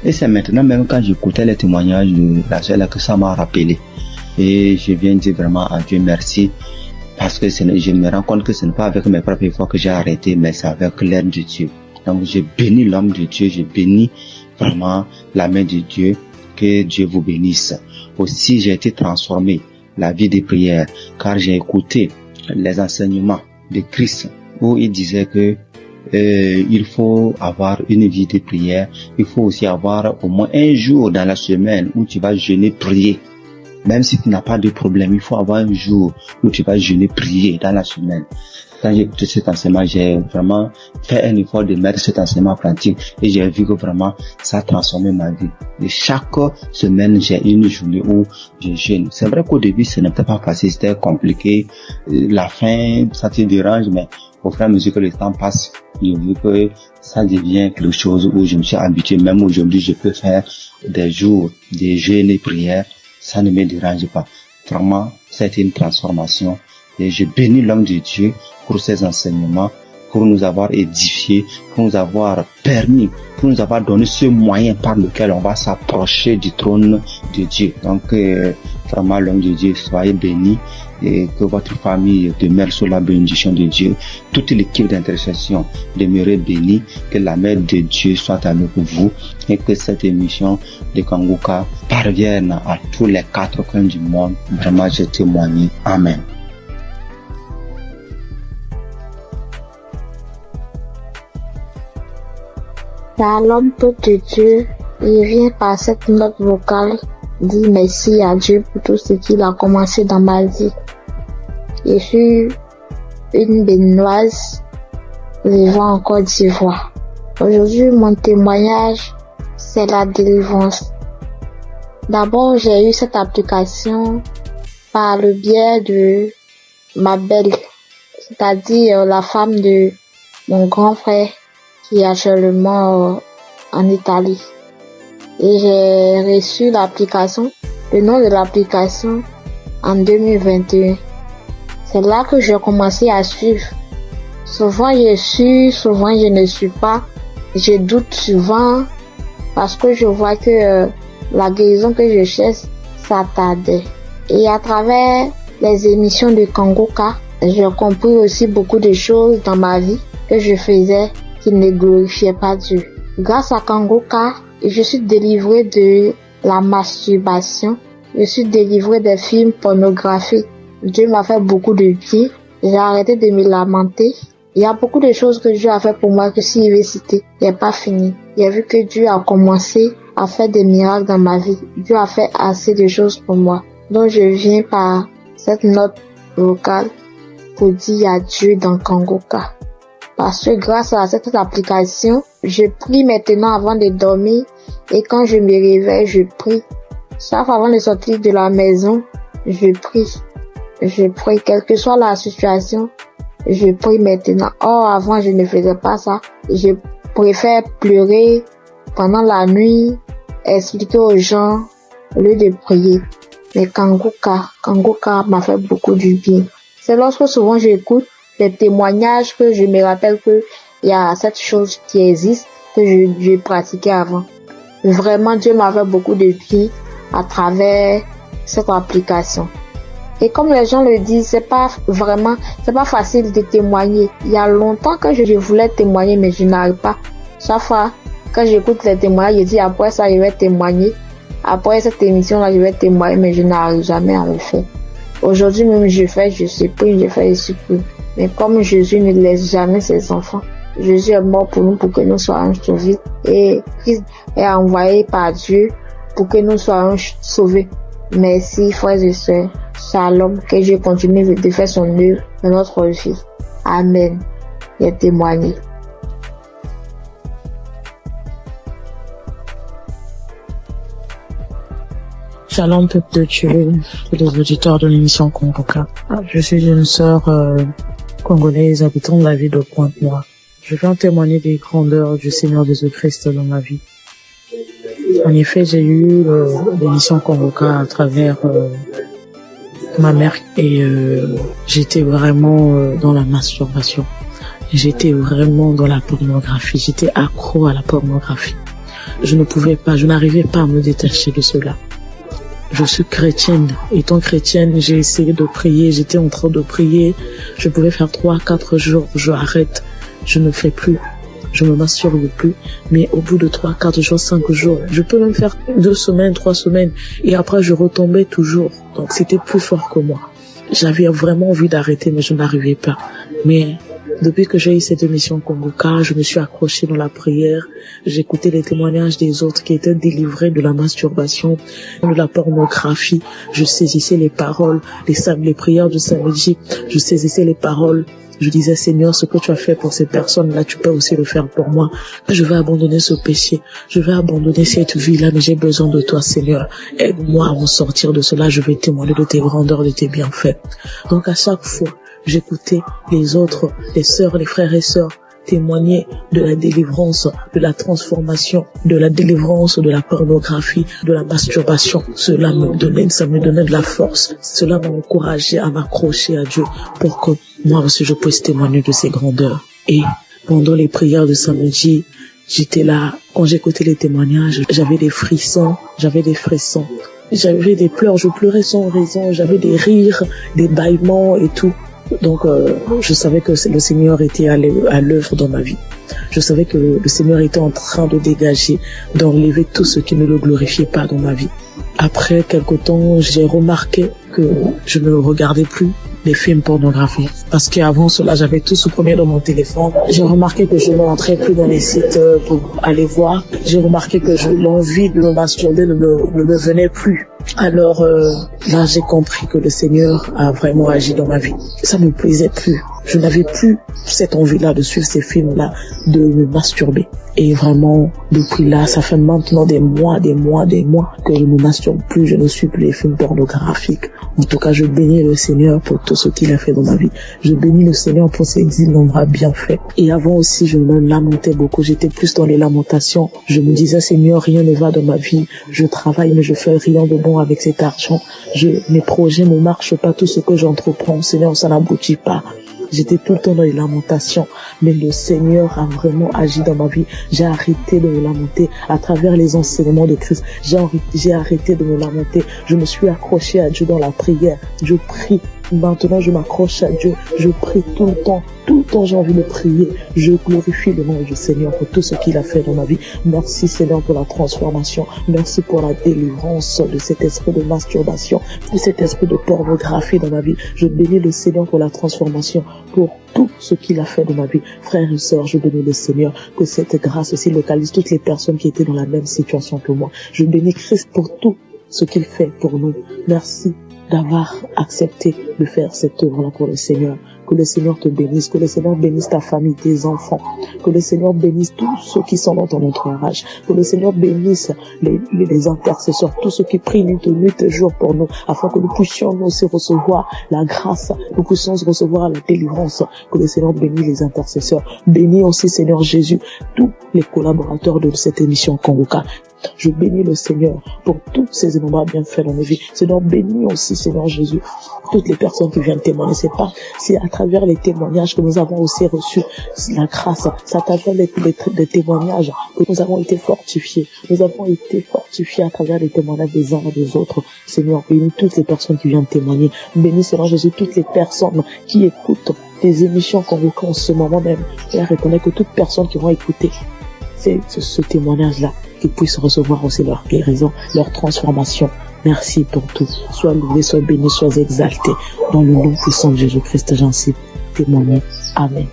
Et c'est maintenant même quand j'écoutais les témoignages de la soeur que ça m'a rappelé. Et je viens dire vraiment à Dieu merci. Parce que je me rends compte que ce n'est pas avec mes propres efforts que j'ai arrêté, mais c'est avec l'aide de Dieu. Donc je bénis l'homme de Dieu, je bénis vraiment la main de Dieu, que Dieu vous bénisse. Aussi j'ai été transformé, la vie de prière, car j'ai écouté les enseignements de Christ, où il disait que il faut avoir une vie de prière, il faut aussi avoir au moins un jour dans la semaine où tu vas jeûner, prier. Même si tu n'as pas de problème, il faut avoir un jour où tu vas jeûner, prier dans la semaine. Quand j'ai écouté cet enseignement, j'ai vraiment fait un effort de mettre cet enseignement en pratique et j'ai vu que vraiment ça a transformé ma vie. Et chaque semaine, j'ai une journée où je jeûne. C'est vrai qu'au début, ce n'était pas facile, c'était compliqué. La faim, ça te dérange, mais au fur et à mesure que le temps passe, j'ai vu que ça devient quelque chose où je me suis habitué. Même aujourd'hui, je peux faire des jours de jeûne et prière. Ça ne me dérange pas. Vraiment, c'était une transformation. Et je bénis l'homme de Dieu pour ses enseignements, pour nous avoir édifiés, pour nous avoir permis, pour nous avoir donné ce moyen par lequel on va s'approcher du trône de Dieu. Donc, vraiment, l'homme de Dieu, soyez bénis et que votre famille demeure sous la bénédiction de Dieu. Toute l'équipe d'intercession demeure bénie, que la main de Dieu soit avec vous et que cette émission de Kanguka parvienne à tous les 4 coins du monde. Vraiment, je témoigne. Amen. L'homme peuple de Dieu, il vient par cette note vocale dire merci à Dieu pour tout ce qu'il a commencé dans ma vie. Je suis une Béninoise vivant en Côte d'Ivoire. Aujourd'hui, mon témoignage, c'est la délivrance. D'abord, j'ai eu cette application par le biais de ma belle, c'est-à-dire la femme de mon grand frère qui est actuellement en Italie. Et j'ai reçu l'application, le nom de l'application en 2021. C'est là que j'ai commencé à suivre. Souvent je suis, souvent je ne suis pas. Je doute souvent parce que je vois que la guérison que je cherche, ça tardait. Et à travers les émissions de Kanguka, j'ai compris aussi beaucoup de choses dans ma vie que je faisais qui ne glorifiaient pas Dieu. Grâce à Kanguka, je suis délivrée de la masturbation. Je suis délivrée des films pornographiques. Dieu m'a fait beaucoup de bien. J'ai arrêté de me lamenter. Il y a beaucoup de choses que Dieu a fait pour moi que si je vais citer, il n'est pas fini. J'ai vu que Dieu a commencé à faire des miracles dans ma vie. Dieu a fait assez de choses pour moi. Donc je viens par cette note vocale pour dire adieu dans Kanguka. Parce que grâce à cette application, je prie maintenant avant de dormir et quand je me réveille, je prie. Chaque fois avant de sortir de la maison, je prie. Je prie, quelle que soit la situation, je prie maintenant. Or, avant, je ne faisais pas ça. Je préfère pleurer pendant la nuit expliquer aux gens au lieu de prier. Mais Kanguka m'a fait beaucoup du bien. C'est lorsque souvent j'écoute les témoignages que je me rappelle que il y a cette chose qui existe que je pratiquais avant. Vraiment, Dieu m'a fait beaucoup de bien à travers cette application. Et comme les gens le disent, c'est pas facile de témoigner. Il y a longtemps que je voulais témoigner, mais je n'arrive pas. Chaque fois, quand j'écoute les témoignages, je dis après ça, je vais témoigner. Après cette émission-là, je vais témoigner, mais je n'arrive jamais à le faire. Aujourd'hui même, je supplie. Mais comme Jésus ne laisse jamais ses enfants, Jésus est mort pour nous, pour que nous soyons sauvés. Et Christ est envoyé par Dieu pour que nous soyons sauvés. Merci, frères et sœurs. Shalom, que Dieu continue de faire son œuvre dans notre vie. Amen. Et témoigner. Shalom, peuple de Dieu, tous les auditeurs de l'émission Congoka. Je suis une sœur congolaise habitant la ville de Pointe-Noire. Je viens témoigner des grandeurs du Seigneur Jésus-Christ dans ma vie. En effet, j'ai eu l'émission Congoka à travers ma mère et j'étais vraiment dans la masturbation. J'étais vraiment dans la pornographie. J'étais accro à la pornographie. Je n'arrivais pas à me détacher de cela. Je suis chrétienne. Étant chrétienne, j'ai essayé de prier. J'étais en train de prier. Je pouvais faire 3-4 jours. Je arrête. Je ne fais plus. Je me masturbe plus. Mais au bout de 3-4 jours, 5 jours, je peux même faire 2 semaines, 3 semaines. Et après, je retombais toujours. Donc, c'était plus fort que moi. J'avais vraiment envie d'arrêter, mais je n'arrivais pas. Mais depuis que j'ai eu cette émission Congoka, je me suis accrochée dans la prière. J'écoutais les témoignages des autres qui étaient délivrés de la masturbation, de la pornographie. Je saisissais les paroles, les prières du samedi. Je saisissais les paroles. Je disais, Seigneur, ce que tu as fait pour ces personnes-là, tu peux aussi le faire pour moi. Je vais abandonner ce péché. Je vais abandonner cette vie-là, mais j'ai besoin de toi, Seigneur. Aide-moi à m'en sortir de cela. Je vais témoigner de tes grandeurs, de tes bienfaits. Donc, à chaque fois, j'écoutais les autres, les sœurs, les frères et sœurs témoigner de la délivrance, de la transformation, de la délivrance de la pornographie, de la masturbation. Cela me donnait de la force. Cela m'a encouragé à m'accrocher à Dieu pour que moi aussi je puisse témoigner de ses grandeurs. Et pendant les prières de samedi, j'étais là. Quand j'écoutais les témoignages, j'avais des frissons. J'avais des pleurs, je pleurais sans raison. J'avais des rires, des bâillements et tout. Donc, je savais que le Seigneur était à l'œuvre dans ma vie. Je savais que le Seigneur était en train de dégager, d'enlever tout ce qui ne le glorifiait pas dans ma vie. Après quelque temps, j'ai remarqué que je ne regardais plus les films pornographiques. Parce qu'avant cela, j'avais tout supprimé dans mon téléphone. J'ai remarqué que je ne rentrais plus dans les sites pour aller voir. J'ai remarqué que l'envie de me masturber ne me venait plus. Alors là, j'ai compris que le Seigneur a vraiment agi dans ma vie. Ça ne me plaisait plus. Je n'avais plus cette envie-là de suivre ces films-là, de me masturber. Et vraiment, depuis là, ça fait maintenant des mois que je ne me masturbe plus, je ne suis plus les films pornographiques. En tout cas, je bénis le Seigneur pour tout ce qu'il a fait dans ma vie. Je bénis le Seigneur pour ses innombrables bienfaits. Et avant aussi, je me lamentais beaucoup. J'étais plus dans les lamentations. Je me disais, Seigneur, rien ne va dans ma vie. Je travaille, mais je fais rien de bon avec cet argent. Mes projets ne marchent pas. Tout ce que j'entreprends, Seigneur, ça n'aboutit pas. J'étais tout le temps dans les lamentations, mais le Seigneur a vraiment agi dans ma vie. J'ai arrêté de me lamenter à travers les enseignements de Christ. J'ai arrêté de me lamenter. Je me suis accroché à Dieu dans la prière. Je prie. Maintenant, je m'accroche à Dieu. Je prie tout le temps. Tout le temps, j'ai envie de prier. Je glorifie le nom du Seigneur pour tout ce qu'il a fait dans ma vie. Merci, Seigneur, pour la transformation. Merci pour la délivrance de cet esprit de masturbation, de cet esprit de pornographie dans ma vie. Je bénis le Seigneur pour la transformation, pour tout ce qu'il a fait dans ma vie. Frères et sœurs, je bénis le Seigneur, que cette grâce aussi localise toutes les personnes qui étaient dans la même situation que moi. Je bénis Christ pour tout ce qu'il fait pour nous. Merci d'avoir accepté de faire cette œuvre-là pour le Seigneur. Que le Seigneur te bénisse, que le Seigneur bénisse ta famille, tes enfants, que le Seigneur bénisse tous ceux qui sont dans ton entourage, que le Seigneur bénisse les intercesseurs, tous ceux qui prient nuit et jour pour nous, afin que nous puissions nous aussi recevoir la grâce, nous puissions recevoir la délivrance. Que le Seigneur bénisse les intercesseurs. Bénis aussi, Seigneur Jésus, tous les collaborateurs de cette émission Kanguka. Je bénis le Seigneur pour tous ces innombrables bienfaits dans nos vies. Seigneur, bénis aussi, Seigneur Jésus, toutes les personnes qui viennent témoigner. C'est à travers les témoignages que nous avons aussi reçu la grâce. C'est à travers les témoignages que nous avons été fortifiés. Nous avons été fortifiés à travers les témoignages des uns et des autres. Seigneur, bénis toutes les personnes qui viennent témoigner. Bénis, Seigneur Jésus, toutes les personnes qui écoutent des émissions Kanguka en ce moment même. Et reconnaître que toutes personnes qui vont écouter ce témoignage-là, qu'ils puissent recevoir aussi leur guérison, leur transformation. Merci pour tout. Sois loué, sois béni, sois exalté. Dans le nom puissant de Jésus-Christ, j'en sais témoigner. Amen.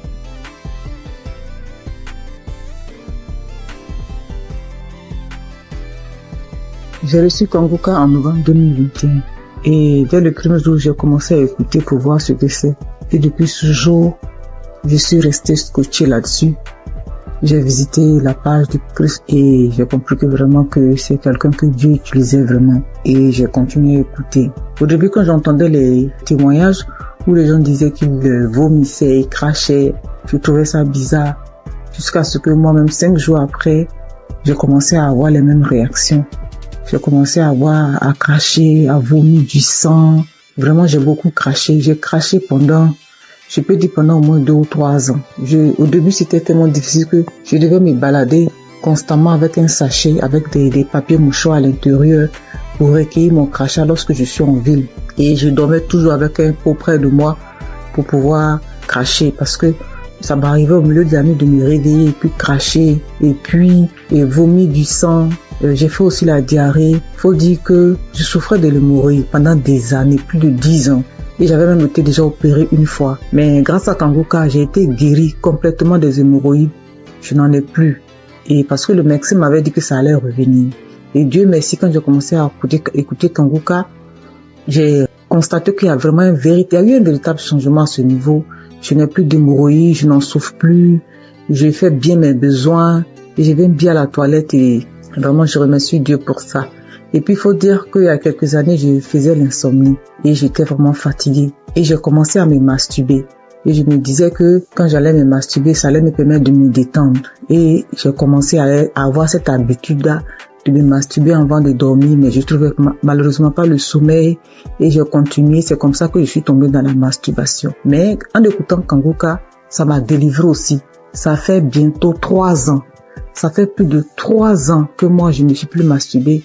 J'ai reçu Kanguka en novembre 2021. Et dès le premier jour, j'ai commencé à écouter pour voir ce que c'est. Et depuis ce jour, je suis resté scotché là-dessus. J'ai visité la page du Christ et j'ai compris que vraiment que c'est quelqu'un que Dieu utilisait vraiment. Et j'ai continué à écouter. Au début, quand j'entendais les témoignages où les gens disaient qu'ils vomissaient et crachaient, je trouvais ça bizarre. Jusqu'à ce que moi-même, 5 jours après, j'ai commencé à avoir les mêmes réactions. J'ai commencé à cracher, à vomir du sang. Vraiment, j'ai beaucoup craché. J'ai craché pendant au moins 2 ou 3 ans. Au début, c'était tellement difficile que je devais me balader constamment avec un sachet, avec des papiers mouchoirs à l'intérieur pour recueillir mon crachat lorsque je suis en ville. Et je dormais toujours avec un pot près de moi pour pouvoir cracher parce que ça m'arrivait au milieu de la nuit de me réveiller et puis cracher et puis vomir du sang. J'ai fait aussi la diarrhée. Faut dire que je souffrais de l'hémorroïde pendant des années, plus de 10 ans. Et j'avais même été déjà opéré une fois. Mais grâce à Kanguka, j'ai été guéri complètement des hémorroïdes. Je n'en ai plus. Et parce que le médecin m'avait dit que ça allait revenir. Et Dieu merci, quand j'ai commencé à écouter Kanguka, j'ai constaté qu'il y a vraiment il y a eu un véritable changement à ce niveau. Je n'ai plus d'hémorroïdes, je n'en souffre plus. Je fais bien mes besoins. Et je vais bien à la toilette et vraiment je remercie Dieu pour ça. Et puis, il faut dire qu'il y a quelques années, je faisais l'insomnie et j'étais vraiment fatiguée. Et j'ai commencé à me masturber. Et je me disais que quand j'allais me masturber, ça allait me permettre de me détendre. Et j'ai commencé à avoir cette habitude-là de me masturber avant de dormir, mais je trouvais malheureusement pas le sommeil. Et j'ai continué. C'est comme ça que je suis tombée dans la masturbation. Mais en écoutant Kanguka, ça m'a délivré aussi. Ça fait bientôt 3 ans. Ça fait plus de 3 ans que moi, je ne me suis plus masturbée.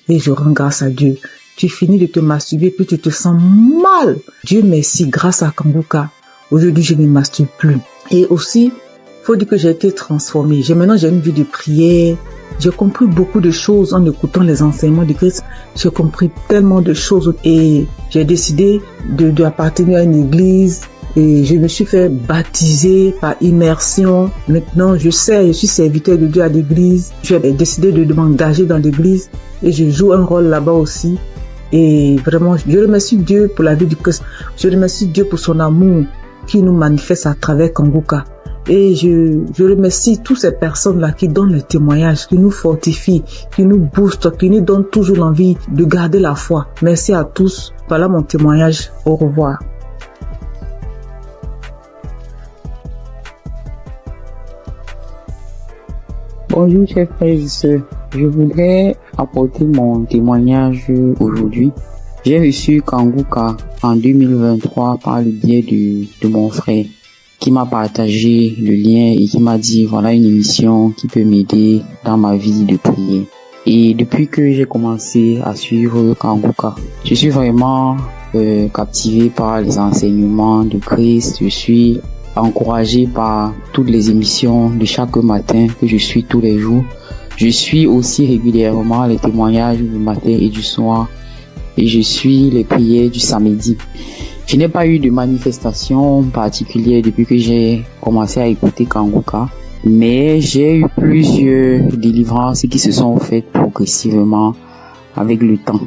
Et je rends grâce à Dieu. Tu finis de te masturber, puis tu te sens mal. Dieu merci, grâce à Kanguka. Aujourd'hui, je ne me masturbe plus. Et aussi, faut dire que j'ai été transformée. Maintenant, j'ai une vie de prière. J'ai compris beaucoup de choses en écoutant les enseignements de Christ. J'ai compris tellement de choses. Et j'ai décidé d'appartenir à une église. Et je me suis fait baptiser par immersion. Maintenant, je suis serviteur de Dieu à l'église. J'ai décidé de m'engager dans l'église et je joue un rôle là-bas aussi. Et vraiment, je remercie Dieu pour la vie du Christ. Je remercie Dieu pour son amour qui nous manifeste à travers Kanguka. Et je remercie toutes ces personnes-là qui donnent le témoignage, qui nous fortifient, qui nous boostent, qui nous donnent toujours l'envie de garder la foi. Merci à tous. Voilà mon témoignage. Au revoir. Bonjour chers frères et sœurs, je voudrais apporter mon témoignage aujourd'hui. J'ai reçu Kanguka en 2023 par le biais de mon frère qui m'a partagé le lien et qui m'a dit voilà une émission qui peut m'aider dans ma vie de prière. Et depuis que j'ai commencé à suivre Kanguka, je suis vraiment captivé par les enseignements de Christ. Je suis encouragé par toutes les émissions de chaque matin que je suis tous les jours. Je suis aussi régulièrement les témoignages du matin et du soir et je suis les prières du samedi. Je n'ai pas eu de manifestation particulière depuis que j'ai commencé à écouter Kanguka, mais j'ai eu plusieurs délivrances qui se sont faites progressivement avec le temps.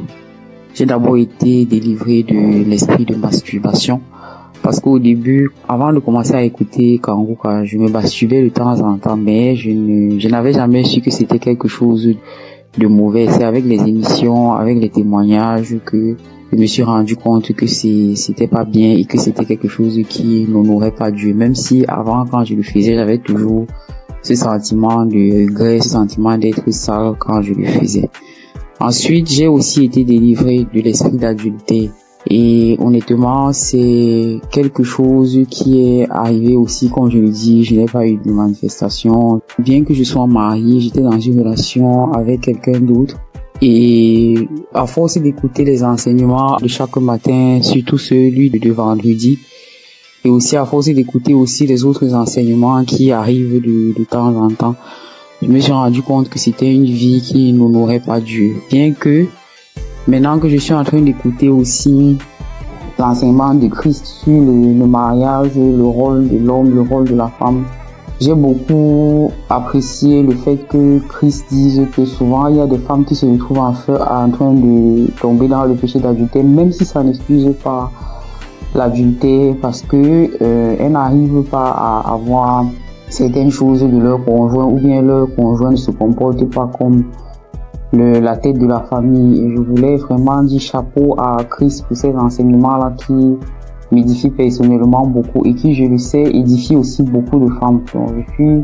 J'ai d'abord été délivré de l'esprit de masturbation parce qu'au début, avant de commencer à écouter Kanguka, je me masturbais de temps en temps, mais je n'avais jamais su que c'était quelque chose de mauvais. C'est avec les émissions, avec les témoignages que je me suis rendu compte que c'était pas bien et que c'était quelque chose qui n'honorait pas Dieu. Même si avant, quand je le faisais, j'avais toujours ce sentiment de regret, ce sentiment d'être sale quand je le faisais. Ensuite, j'ai aussi été délivré de l'esprit d'adultère. Et honnêtement, c'est quelque chose qui est arrivé aussi, comme je le dis, je n'ai pas eu de manifestation. Bien que je sois marié, j'étais dans une relation avec quelqu'un d'autre. Et à force d'écouter les enseignements de chaque matin, surtout celui de vendredi, et aussi à force d'écouter aussi les autres enseignements qui arrivent de temps en temps, je me suis rendu compte que c'était une vie qui n'honorait pas Dieu. Bien que maintenant que je suis en train d'écouter aussi l'enseignement de Christ sur le mariage, le rôle de l'homme, le rôle de la femme, j'ai beaucoup apprécié le fait que Christ dise que souvent il y a des femmes qui se retrouvent en train de tomber dans le péché d'adultère, même si ça n'excuse pas l'adultère, parce que elles n'arrivent pas à avoir certaines choses de leur conjoint, ou bien leur conjoint ne se comporte pas comme la tête de la famille. Et je voulais vraiment dire chapeau à Christ pour ces enseignements-là qui m'édifient personnellement beaucoup et qui, je le sais, édifient aussi beaucoup de femmes. Donc, je suis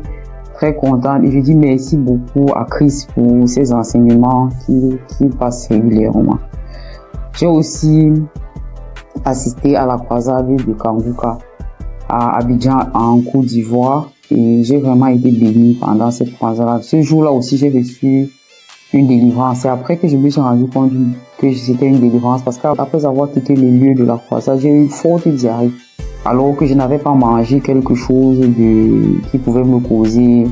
très contente et je dis merci beaucoup à Christ pour ces enseignements qui passent régulièrement. J'ai aussi assisté à la croisade de Kanguka à Abidjan en Côte d'Ivoire et j'ai vraiment été béni pendant cette croisade. Ce jour-là aussi, j'ai reçu une délivrance. C'est après que je me suis rendu compte que c'était une délivrance, parce qu'après avoir quitté le lieu de la croisade, j'ai eu une forte diarrhée, alors que je n'avais pas mangé quelque chose qui pouvait me causer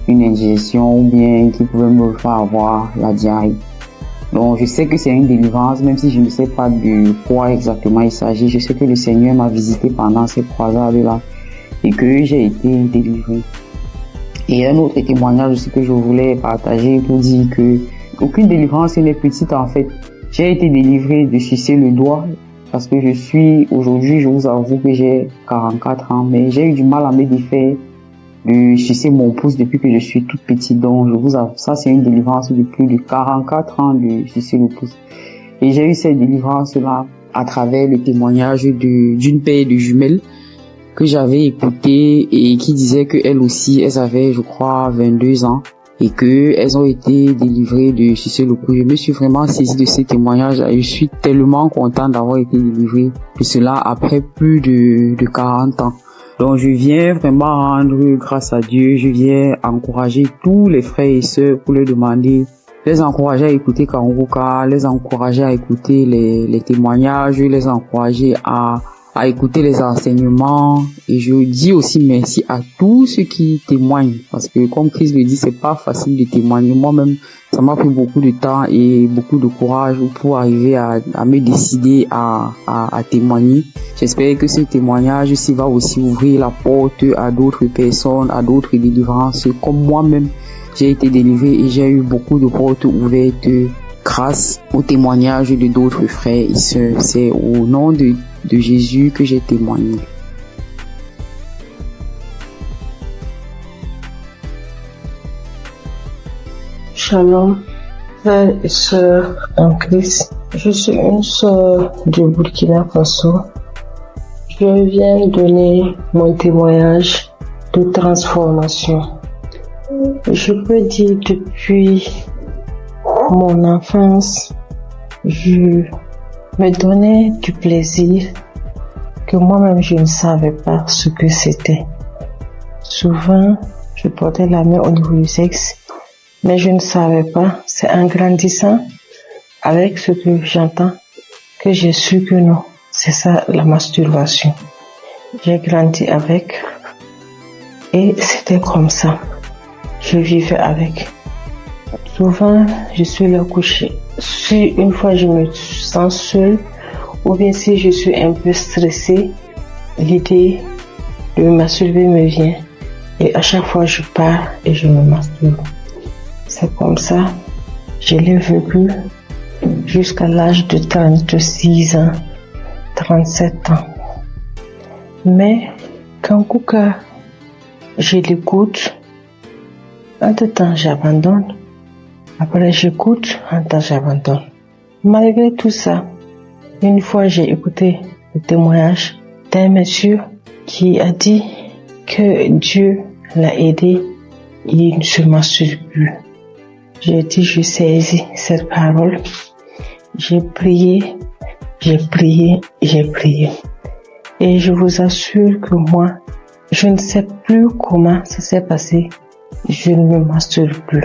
une indigestion ou bien qui pouvait me faire avoir la diarrhée. Donc je sais que c'est une délivrance, même si je ne sais pas de quoi exactement il s'agit. Je sais que le Seigneur m'a visité pendant cette croisade-là et que j'ai été délivré. Et un autre témoignage aussi que je voulais partager pour dire que aucune délivrance n'est petite en fait. J'ai été délivré de sucer le doigt parce que aujourd'hui, je vous avoue que j'ai 44 ans, mais j'ai eu du mal à me défaire de sucer mon pouce depuis que je suis toute petite. Donc je vous avoue, ça c'est une délivrance de plus de 44 ans de sucer le pouce. Et j'ai eu cette délivrance-là à travers le témoignage d'une paire de jumelles que j'avais écouté et qui disait qu'elles aussi, elles avaient, je crois, 22 ans et qu'elles ont été délivrées de sucer le pouce. Je me suis vraiment saisi de ces témoignages et je suis tellement content d'avoir été délivré de cela après plus de 40 ans. Donc je viens vraiment rendre grâce à Dieu, je viens encourager tous les frères et sœurs pour leur demander, les encourager à écouter Kanguka, les encourager à écouter les témoignages, les encourager à écouter les enseignements. Et je dis aussi merci à tous ceux qui témoignent, parce que comme Christ le dit, c'est pas facile de témoigner. Moi-même, ça m'a pris beaucoup de temps et beaucoup de courage pour arriver à me décider à témoigner. J'espère que ce témoignage aussi va aussi ouvrir la porte à d'autres personnes, à d'autres délivrances. Comme moi-même, j'ai été délivré et j'ai eu beaucoup de portes ouvertes grâce au témoignage de d'autres frères et sœurs. C'est au nom de Jésus que j'ai témoigné. Shalom, frères et sœurs en Christ. Je suis une sœur du Burkina Faso. Je viens donner mon témoignage de transformation. Je peux dire depuis mon enfance, je me donnais du plaisir que moi-même je ne savais pas ce que c'était. Souvent, je portais la main au niveau du sexe, mais je ne savais pas. C'est en grandissant avec ce que j'entends que j'ai su que non, c'est ça la masturbation. J'ai grandi avec et c'était comme ça. Je vivais avec. Souvent, je suis là couchée. Si une fois je me sens seule, ou bien si je suis un peu stressée, l'idée de me masturber me vient. Et à chaque fois, je pars et je me masturbe. C'est comme ça, je l'ai vécu jusqu'à l'âge de 36 ans, 37 ans. Mais Kanguka, je l'écoute. Entre-temps, j'abandonne. Après, j'écoute. Entre-temps, j'abandonne. Malgré tout ça, une fois, j'ai écouté le témoignage d'un monsieur qui a dit que Dieu l'a aidé. Il ne se masturbe plus. J'ai dit, je saisis cette parole. J'ai prié. Et je vous assure que moi, je ne sais plus comment ça s'est passé. Je ne me masturbe plus.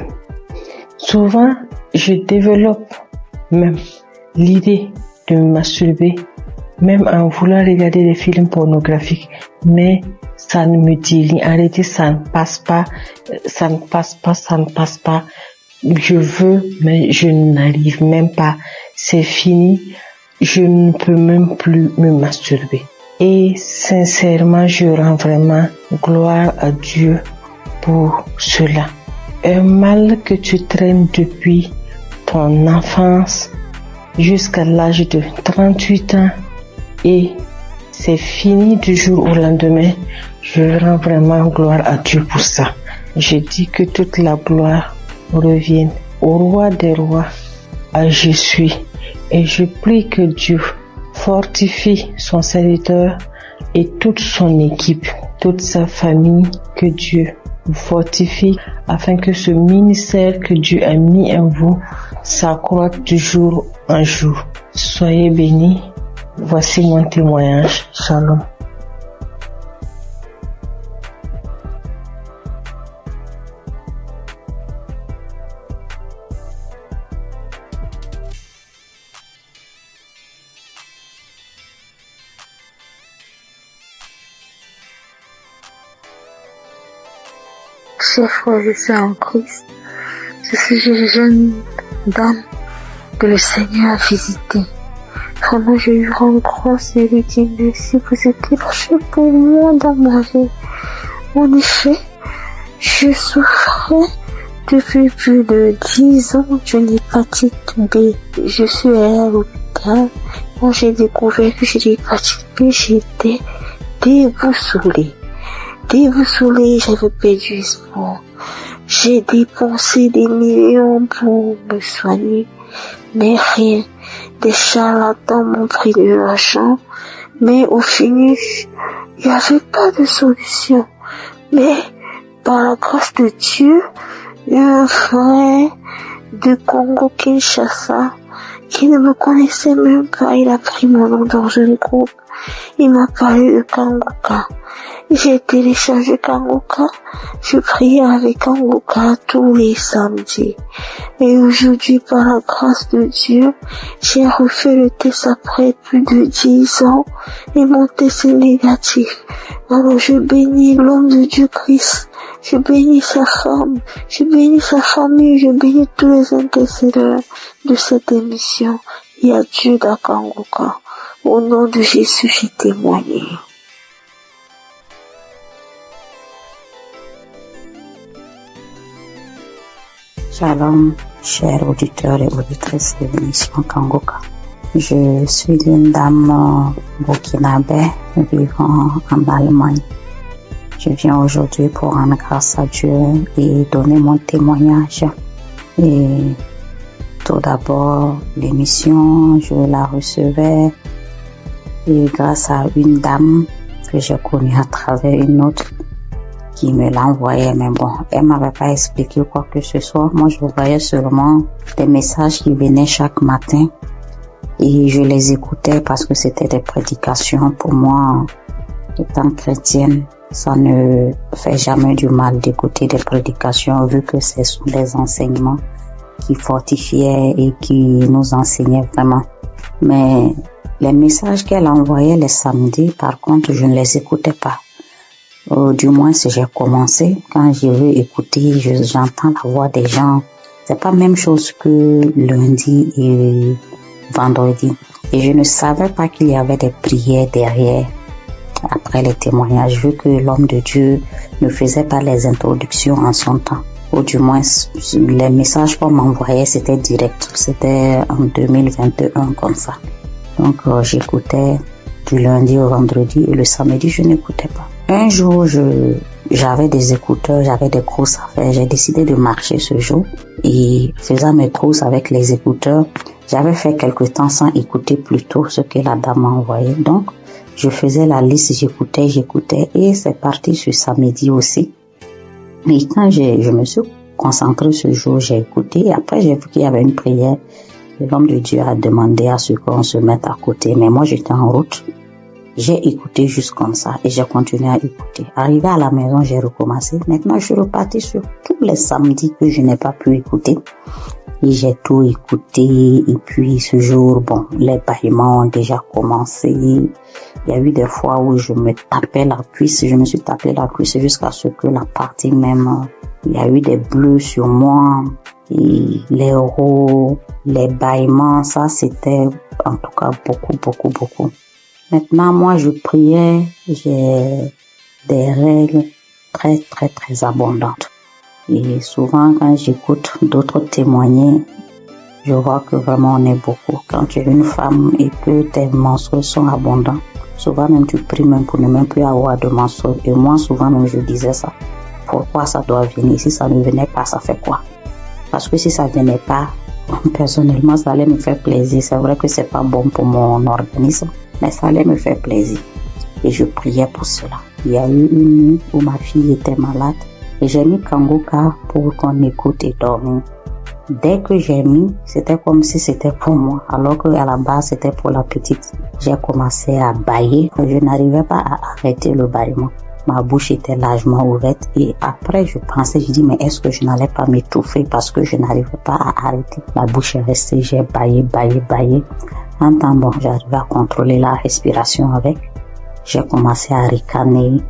Souvent, je développe même l'idée de me masturber, même en voulant regarder des films pornographiques. Mais ça ne me dit rien. En réalité, ça ne passe pas. Je veux, mais je n'arrive même pas. C'est fini. Je ne peux même plus me masturber. Et sincèrement, je rends vraiment gloire à Dieu pour cela. Un mal que tu traînes depuis ton enfance jusqu'à l'âge de 38 ans et c'est fini du jour au lendemain. Je rends vraiment gloire à Dieu pour ça. Je dis que toute la gloire revienne au roi des rois, à Jésus. Et je prie que Dieu fortifie son serviteur et toute son équipe, toute sa famille, que Dieu vous fortifie afin que ce ministère que Dieu a mis en vous s'accroisse de jour en jour. Soyez bénis. Voici mon témoignage. Shalom. Chers frères et sœurs en Christ, je suis une jeune dame que le Seigneur a visitée. Vraiment, je lui rends grâce et lui dis merci pour ce qu'il a fait pour moi dans ma vie. En effet, je souffrais depuis plus de 10 ans d'une hépatite B. Je suis allée à l'hôpital. Quand j'ai découvert que j'ai l'hépatite B, j'étais déboussolée. J'avais perdu espoir. J'ai dépensé des millions pour me soigner, mais rien. Des charlatans m'ont pris de l'argent, mais au finish, il n'y avait pas de solution. Mais par la grâce de Dieu, un frère de Congo-Kinshasa qui ne me connaissait même pas, il a pris mon nom dans un groupe. Il m'a parlé de Kanguka. J'ai téléchargé Kanguka. Je priais avec Kanguka tous les samedis. Et aujourd'hui, par la grâce de Dieu, j'ai refait le test après plus de 10 ans et mon test est négatif. Alors je bénis l'homme de Dieu Christ. Je bénis sa femme. Je bénis sa famille. Je bénis tous les intercesseurs de cette émission. Il y a Dieu dans Kanguka. Au nom de Jésus, j'ai témoigné. Shalom, chers auditeurs et auditrices de l'émission Kanguka. Je suis une dame burkinabé vivant en Allemagne. Je viens aujourd'hui pour rendre grâce à Dieu et donner mon témoignage. Et tout d'abord, l'émission, je la recevais et grâce à une dame que j'ai connue à travers une autre qui me l'a envoyé, mais bon, elle m'avait pas expliqué quoi que ce soit. Moi, je voyais seulement des messages qui venaient chaque matin et je les écoutais parce que c'était des prédications. Pour moi, étant chrétienne, ça ne fait jamais du mal d'écouter des prédications vu que ce sont des enseignements qui fortifiaient et qui nous enseignaient vraiment. Mais les messages qu'elle envoyait les samedis, par contre, je ne les écoutais pas. Du moins, si j'ai commencé, quand je veux écouter, j'entends la voix des gens. C'est pas la même chose que lundi et vendredi. Et je ne savais pas qu'il y avait des prières derrière, après les témoignages, vu que l'homme de Dieu ne faisait pas les introductions en son temps. Ou du moins, les messages qu'on m'envoyait, c'était direct. C'était en 2021, comme ça. Donc, j'écoutais du lundi au vendredi et le samedi, je n'écoutais pas. Un jour, j'avais des écouteurs, j'avais des courses à faire. J'ai décidé de marcher ce jour et faisant mes courses avec les écouteurs, j'avais fait quelque temps sans écouter plutôt ce que la dame m'a envoyé. Donc, je faisais la liste, j'écoutais et c'est parti sur samedi aussi. Mais quand je me suis concentrée ce jour, j'ai écouté et après j'ai vu qu'il y avait une prière. L'homme de Dieu a demandé à ce qu'on se mette à côté, mais moi j'étais en route. J'ai écouté juste comme ça et j'ai continué à écouter. Arrivé à la maison, j'ai recommencé. Maintenant, je suis repartie sur tous les samedis que je n'ai pas pu écouter. Et j'ai tout écouté. Et puis ce jour, bon, les bâillements ont déjà commencé. Il y a eu des fois où je me tapais la cuisse. Je me suis tapé la cuisse jusqu'à ce que la partie même, il y a eu des bleus sur moi. Et les rots, les bâillements, ça c'était en tout cas beaucoup. Maintenant, moi, je priais, j'ai des règles très abondantes. Et souvent, quand j'écoute d'autres témoigner, je vois que vraiment on est beaucoup. Quand tu es une femme et que tes menstrues sont abondants, souvent même tu pries même pour ne même plus avoir de menstrues. Et moi, souvent même, je disais ça. Pourquoi ça doit venir? Si ça ne venait pas, ça fait quoi? Parce que si ça ne venait pas, personnellement, ça allait me faire plaisir. C'est vrai que c'est pas bon pour mon organisme, mais ça allait me faire plaisir. Et je priais pour cela. Il y a eu une nuit où ma fille était malade et j'ai mis Kanguka pour qu'on écoute et dormir. Dès que j'ai mis, c'était comme si c'était pour moi, alors qu'à la base c'était pour la petite. J'ai commencé à bâiller. Je n'arrivais pas à arrêter le bâillement. Ma bouche était largement ouverte et après je pensais, je dis mais est-ce que je n'allais pas m'étouffer parce que je n'arrivais pas à arrêter. La bouche est restée, j'ai bâillé. En temps bon, j'arrivais à contrôler la respiration avec. J'ai commencé à ricaner,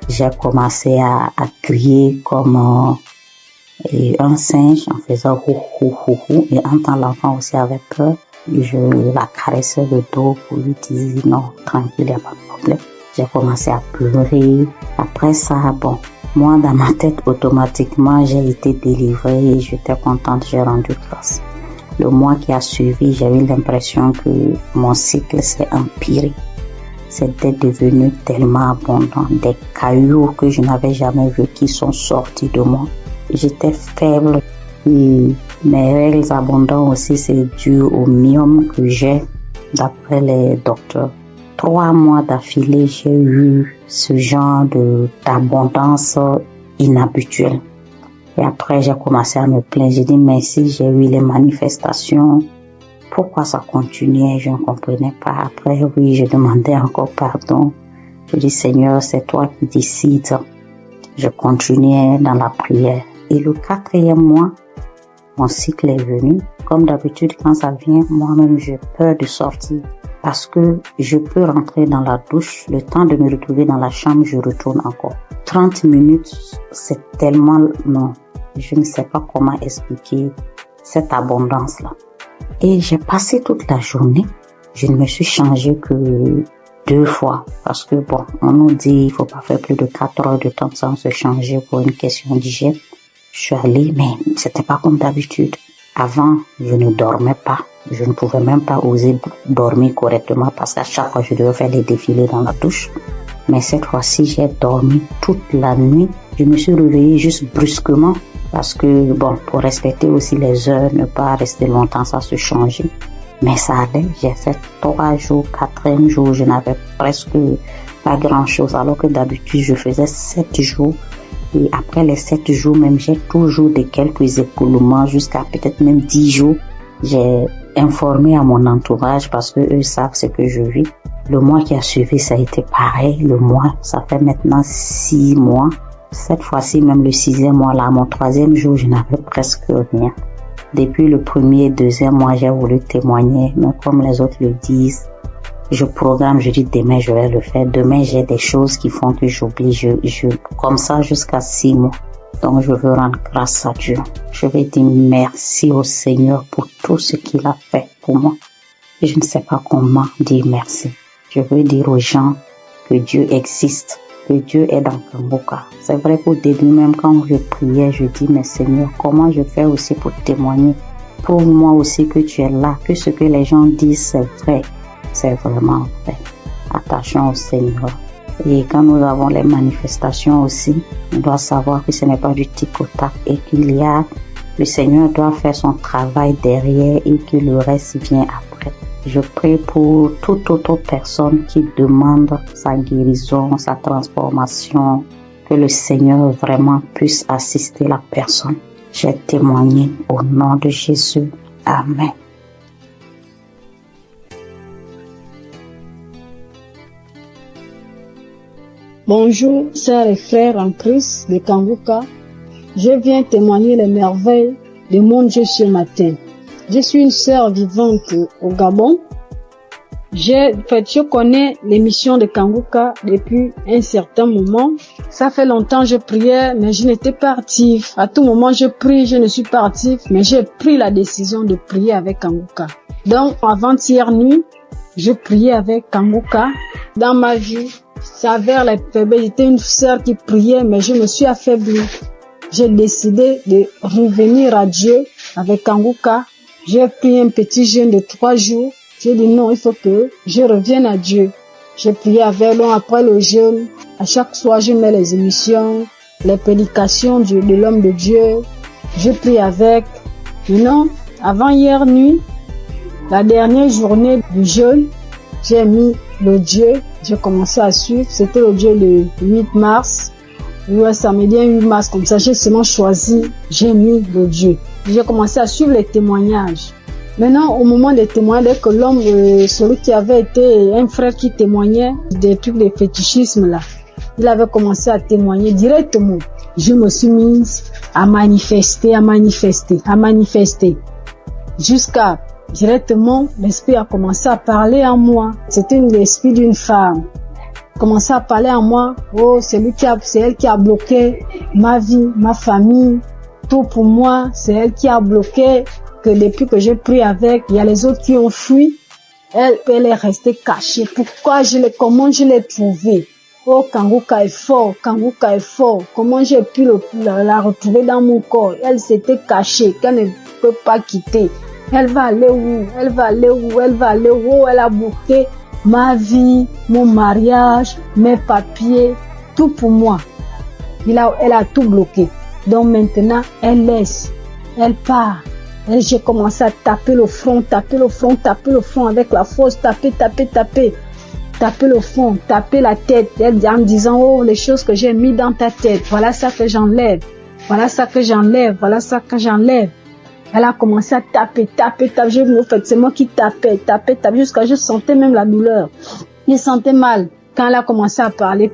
j'ai commencé à crier comme un singe en faisant hou. Et en temps l'enfant aussi avait peur, je la caressais le dos pour lui dire non, tranquille, il n'y a pas de problème. J'ai commencé à pleurer. Après ça, bon, moi dans ma tête automatiquement j'ai été délivrée et j'étais contente, j'ai rendu grâce. Le mois qui a suivi, j'ai eu l'impression que mon cycle s'est empiré. C'était devenu tellement abondant, des cailloux que je n'avais jamais vus qui sont sortis de moi. J'étais faible et mes règles abondantes aussi, c'est dû au myome que j'ai d'après les docteurs. 3 mois d'affilée, j'ai eu ce genre d'abondance inhabituelle. Et après, j'ai commencé à me plaindre. J'ai dit, mais si j'ai eu les manifestations, pourquoi ça continuait? Je ne comprenais pas. Après, oui, je demandais encore pardon. Je dis, Seigneur, c'est toi qui décides. Je continuais dans la prière. Et le 4e mois, mon cycle est venu. Comme d'habitude, quand ça vient, moi-même, j'ai peur de sortir. Parce que je peux rentrer dans la douche, le temps de me retrouver dans la chambre, je retourne encore. 30 minutes, c'est tellement long. Je ne sais pas comment expliquer cette abondance-là. Et j'ai passé toute la journée. Je ne me suis changée que 2 fois. Parce que bon, on nous dit il faut pas faire plus de 4 heures de temps sans se changer pour une question d'hygiène. Je suis allée, mais c'était pas comme d'habitude. Avant, je ne dormais pas. Je ne pouvais même pas oser dormir correctement parce qu'à chaque fois, je devais faire des défilés dans la douche. Mais cette fois-ci, j'ai dormi toute la nuit. Je me suis réveillée juste brusquement parce que, bon, pour respecter aussi les heures, ne pas rester longtemps sans se changer. Mais ça allait. J'ai fait 3 jours, 4e jour, je n'avais presque pas grand-chose. Alors que d'habitude, je faisais 7 jours. Et après les 7 jours même, j'ai toujours de quelques écoulements jusqu'à peut-être même 10 jours. J'ai informé à mon entourage parce que eux savent ce que je vis. Le mois qui a suivi, ça a été pareil. Le mois, ça fait maintenant 6 mois. Cette fois-ci, même le 6e mois, là, mon 3e jour, je n'avais presque rien. Depuis le 1er et 2e mois, j'ai voulu témoigner, mais comme les autres le disent, je programme, je dis demain je vais le faire. Demain j'ai des choses qui font que j'oublie. Comme ça jusqu'à 6 mois. Donc je veux rendre grâce à Dieu. Je vais dire merci au Seigneur pour tout ce qu'il a fait pour moi. Et je ne sais pas comment dire merci. Je veux dire aux gens que Dieu existe, que Dieu est dans Kanguka. C'est vrai qu'au début même quand je priais, je dis mais Seigneur, comment je fais aussi pour témoigner? Prouve-moi aussi que tu es là, que ce que les gens disent c'est vrai. C'est vraiment vrai. attachons au Seigneur. Et quand nous avons les manifestations aussi, on doit savoir que ce n'est pas du tic-au-tac et le Seigneur doit faire son travail derrière et que le reste vient après. Je prie pour toute autre personne qui demande sa guérison, sa transformation, que le Seigneur vraiment puisse assister la personne. J'ai témoigné au nom de Jésus. Amen. Bonjour, sœurs et frères en Christ de Kanguka. Je viens témoigner les merveilles de mon Dieu ce matin. Je suis une sœur vivante au Gabon. Je connais l'émission de Kanguka depuis un certain moment. Ça fait longtemps que je priais, mais je n'étais pas active. À tout moment, je prie, je ne suis pas active, mais j'ai pris la décision de prier avec Kanguka. Donc, avant-hier nuit, je priais avec Kanguka. Dans ma vie, ça avait la faiblesse. J'étais une sœur qui priait, mais je me suis affaiblie. J'ai décidé de revenir à Dieu avec Kanguka. J'ai pris un petit jeûne de 3 jours. J'ai dit non, il faut que je revienne à Dieu. J'ai prié avec lui après le jeûne. À chaque soir, je mets les émissions, les prédications de l'homme de Dieu. Je prie avec. Non, avant hier nuit, la dernière journée du jeûne, j'ai mis le Dieu. J'ai commencé à suivre. C'était le Dieu le 8 mars. Ouais, samedi 8 mars, comme ça, j'ai seulement choisi, j'ai mis le Dieu. J'ai commencé à suivre les témoignages. Maintenant, au moment des témoignages, dès que l'homme, celui qui avait été un frère qui témoignait des trucs de fétichisme là, il avait commencé à témoigner directement. Je me suis mise à manifester. Jusqu'à directement, l'esprit a commencé à parler en moi. C'était l'esprit d'une femme. Commençait à parler en moi. Oh, c'est elle qui a bloqué ma vie, ma famille, tout pour moi. C'est elle qui a bloqué que depuis que j'ai pris avec, il y a les autres qui ont fui. Elle est restée cachée. Comment je l'ai trouvée? Oh, Kanguka est fort. Comment j'ai pu la retrouver dans mon corps? Elle s'était cachée, qu'elle ne peut pas quitter. Elle va aller où? Oh, elle a bloqué ma vie, mon mariage, mes papiers, tout pour moi. Elle a tout bloqué. Donc maintenant, elle laisse, elle part. J'ai commencé à taper le front avec la force, taper le front, taper la tête, en disant, oh, les choses que j'ai mis dans ta tête, voilà ça que j'enlève. Elle a commencé à taper. C'est moi qui tapais, jusqu'à je sentais même la douleur. Je sentais mal. Quand elle a commencé à parler,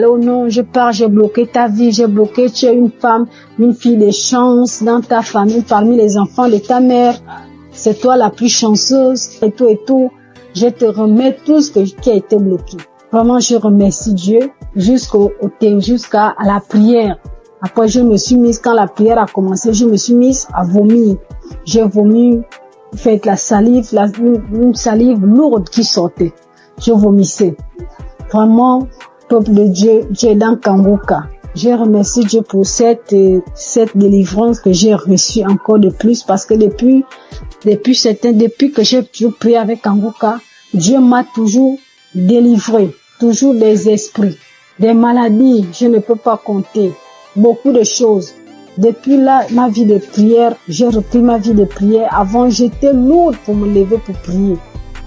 oh non, je pars, j'ai bloqué ta vie, tu es une femme, une fille de chance dans ta famille, parmi les enfants de ta mère. C'est toi la plus chanceuse, et tout. Je te remets tout ce qui a été bloqué. Vraiment, je remercie Dieu jusqu'à la prière. Après, je me suis mise, quand la prière a commencé, je me suis mise à vomir. J'ai vomi, fait la salive, une salive lourde qui sortait. Je vomissais. Vraiment, peuple de Dieu, Dieu est dans Kanguka. Je remercie Dieu pour cette délivrance que j'ai reçue encore de plus, parce que depuis que j'ai toujours prié avec Kanguka, Dieu m'a toujours délivré, toujours des esprits, des maladies, je ne peux pas compter. Beaucoup de choses. Depuis là, ma vie de prière, j'ai repris ma vie de prière. Avant, j'étais lourde pour me lever pour prier.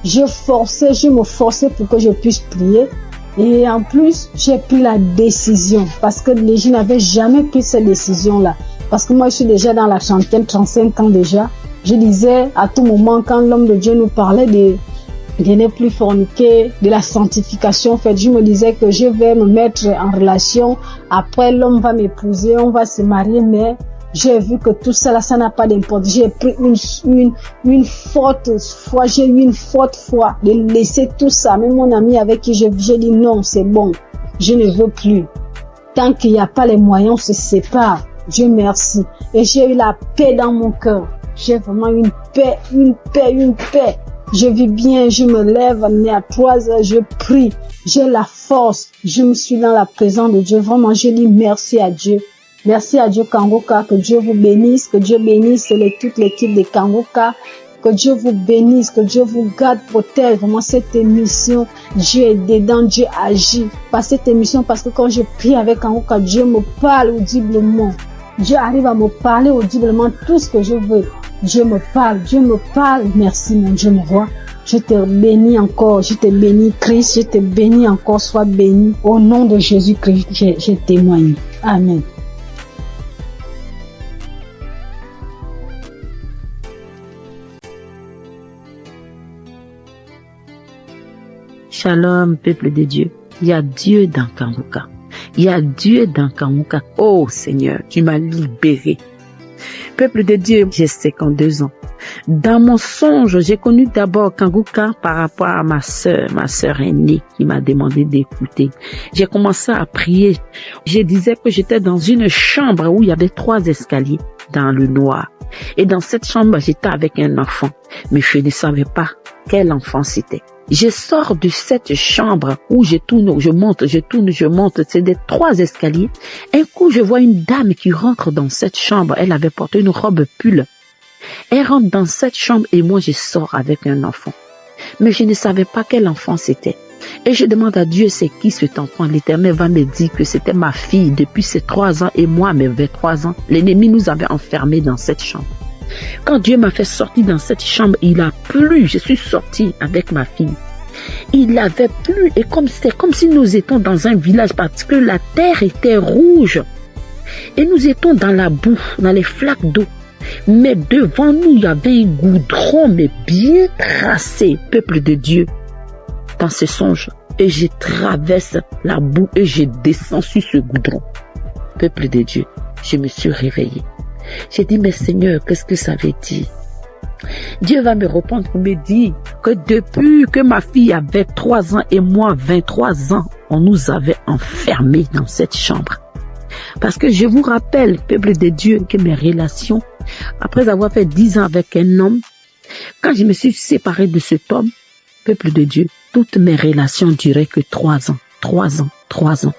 Je me forçais pour que je puisse prier. Et en plus, j'ai pris la décision. Parce que je n'avais jamais pris cette décision-là. Parce que moi, je suis déjà dans la trentaine, 35 ans déjà. Je disais à tout moment, quand l'homme de Dieu nous parlait de ne plus forniquer, de la sanctification, en fait, je me disais que je vais me mettre en relation. Après, l'homme va m'épouser, on va se marier, mais j'ai vu que tout ça là, ça n'a pas d'importance. J'ai pris une forte foi, j'ai eu une forte foi de laisser tout ça. Même mon ami avec qui j'ai dit non, c'est bon, je ne veux plus. Tant qu'il n'y a pas les moyens, on se sépare. Dieu merci. Et j'ai eu la paix dans mon cœur. J'ai vraiment une paix. Je vis bien, je me lève à 3 heures, je prie, j'ai la force, je me suis dans la présence de Dieu. Vraiment, je dis merci à Dieu. Merci à Dieu Kanguka, que Dieu vous bénisse, que Dieu bénisse toute l'équipe de Kanguka, Que Dieu vous bénisse, que Dieu vous garde, protège. Vraiment, cette émission, Dieu est dedans, Dieu agit. Par cette émission, parce que quand je prie avec Kanguka, Dieu me parle audiblement. Dieu arrive à me parler audiblement tout ce que je veux. Dieu me parle, Dieu me parle. Merci mon Dieu, mon roi. Je te bénis encore, je te bénis Christ, je te bénis encore, sois béni. Au nom de Jésus-Christ, je témoigne. Amen. Shalom, peuple de Dieu. Il y a Dieu dans Kanguka. Il y a Dieu dans Kanguka. Oh Seigneur, tu m'as libéré. Peuple de Dieu, j'ai 52 ans. Dans mon songe, j'ai connu d'abord Kanguka par rapport à ma sœur aînée qui m'a demandé d'écouter. J'ai commencé à prier. Je disais que j'étais dans une chambre où il y avait 3 escaliers dans le noir. Et dans cette chambre, j'étais avec un enfant. Mais je ne savais pas quel enfant c'était. Je sors de cette chambre où je tourne, je monte, c'est des 3 escaliers. Un coup, je vois une dame qui rentre dans cette chambre. Elle avait porté une robe pull. Elle rentre dans cette chambre et moi, je sors avec un enfant. Mais je ne savais pas quel enfant c'était. Et je demande à Dieu, c'est qui cet enfant? L'Éternel va me dire que c'était ma fille depuis ses 3 ans et moi, mes 23 ans. L'ennemi nous avait enfermés dans cette chambre. Quand Dieu m'a fait sortir dans cette chambre, il a plu. Je suis sortie avec ma fille. Il avait plu et c'est comme si nous étions dans un village parce que la terre était rouge. Et nous étions dans la boue, dans les flaques d'eau. Mais devant nous, il y avait un goudron, mais bien tracé, peuple de Dieu, dans ce songe. Et je traverse la boue et je descends sur ce goudron. Peuple de Dieu, je me suis réveillée. J'ai dit, mais Seigneur, qu'est-ce que ça veut dire? Dieu va me répondre pour me dire que depuis que ma fille avait 3 ans et moi 23 ans, on nous avait enfermés dans cette chambre. Parce que je vous rappelle, peuple de Dieu, que mes relations, après avoir fait 10 ans avec un homme, quand je me suis séparée de cet homme, peuple de Dieu, toutes mes relations duraient que 3 ans, 3 ans, 3 ans.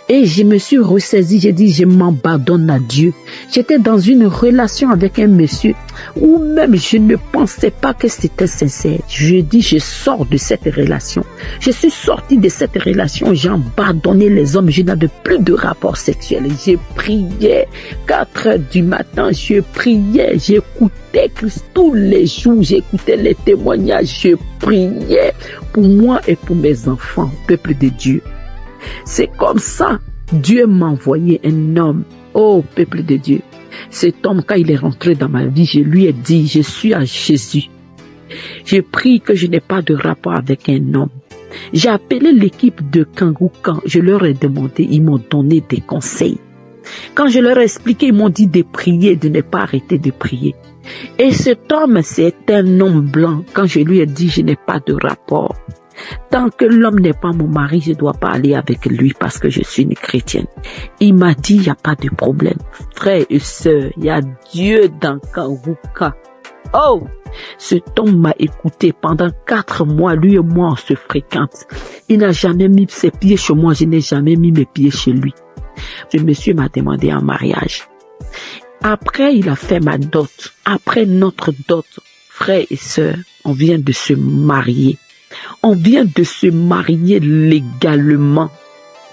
Et je me suis ressaisie, j'ai dit, je m'abandonne à Dieu. J'étais dans une relation avec un monsieur où même je ne pensais pas que c'était sincère. Je dis, je sors de cette relation. Je suis sortie de cette relation, j'ai abandonné les hommes, je n'avais plus de rapport sexuel. Je priais 4 heures du matin, je priais, j'écoutais Christ tous les jours, j'écoutais les témoignages, je priais pour moi et pour mes enfants, peuple de Dieu. C'est comme ça, Dieu m'a envoyé un homme. Oh, peuple de Dieu. Cet homme, quand il est rentré dans ma vie, je lui ai dit, je suis à Jésus. J'ai pris que je n'ai pas de rapport avec un homme. J'ai appelé l'équipe de Kanguka. Je leur ai demandé, ils m'ont donné des conseils. Quand je leur ai expliqué, ils m'ont dit de prier, de ne pas arrêter de prier. Et cet homme, c'est un homme blanc. Quand je lui ai dit, je n'ai pas de rapport. Tant que l'homme n'est pas mon mari, je ne dois pas aller avec lui parce que je suis une chrétienne. Il m'a dit, il n'y a pas de problème. Frères et sœurs, il y a Dieu dans Kanguka. Oh! Cet homme m'a écouté pendant 4 mois. Lui et moi, on se fréquente. Il n'a jamais mis ses pieds chez moi. Je n'ai jamais mis mes pieds chez lui. Ce monsieur m'a demandé en mariage. Après, il a fait ma dot. Après notre dot, frères et sœurs, on vient de se marier. On vient de se marier légalement.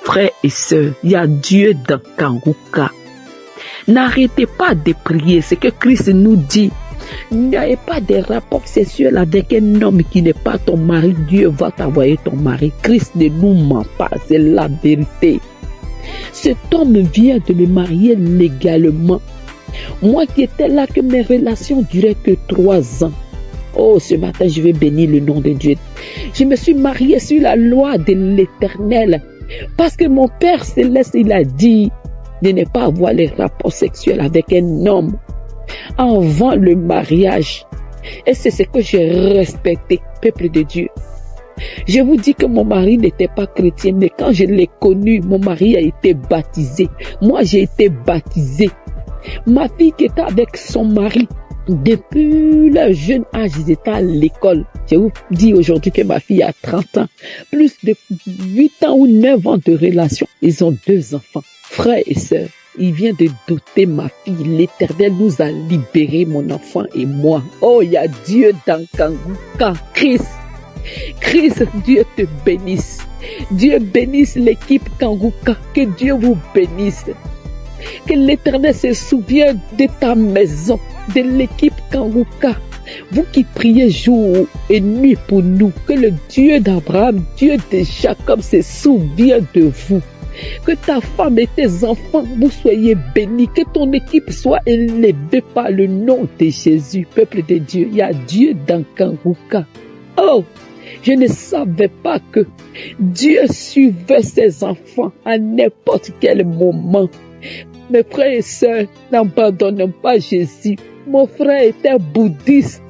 Frères et sœurs, il y a Dieu dans Kanguka. N'arrêtez pas de prier. C'est que Christ nous dit. N'ayez pas de rapports sexuels avec un homme qui n'est pas ton mari. Dieu va t'envoyer ton mari. Christ ne nous ment pas. C'est la vérité. Cet homme vient de me marier légalement. Moi qui étais là, que mes relations duraient que 3 ans. Oh, ce matin, je vais bénir le nom de Dieu. Je me suis mariée sur la loi de l'Éternel. Parce que mon Père Céleste, il a dit de ne pas avoir les rapports sexuels avec un homme avant le mariage. Et c'est ce que j'ai respecté, peuple de Dieu. Je vous dis que mon mari n'était pas chrétien, mais quand je l'ai connu, mon mari a été baptisé. Moi, j'ai été baptisé. Ma fille qui était avec son mari, depuis le jeune âge, ils étaient à l'école. Je vous dis aujourd'hui que ma fille a 30 ans. Plus de 8 ans ou 9 ans de relation. Ils ont 2 enfants. Frères et sœurs, il vient de doter ma fille. L'Éternel nous a libérés, mon enfant et moi. Oh, il y a Dieu dans Kanguka. Christ, Dieu te bénisse. Dieu bénisse l'équipe Kanguka. Que Dieu vous bénisse. Que l'Éternel se souvienne de ta maison, de l'équipe Kanguka. Vous qui priez jour et nuit pour nous, que le Dieu d'Abraham, Dieu de Jacob se souvienne de vous. Que ta femme et tes enfants, vous soyez bénis. Que ton équipe soit élevée par le nom de Jésus. Peuple de Dieu, il y a Dieu dans Kanguka. Oh, je ne savais pas que Dieu suivait ses enfants à n'importe quel moment. Mes frères et sœurs, n'abandonnons pas Jésus. Mon frère était bouddhiste.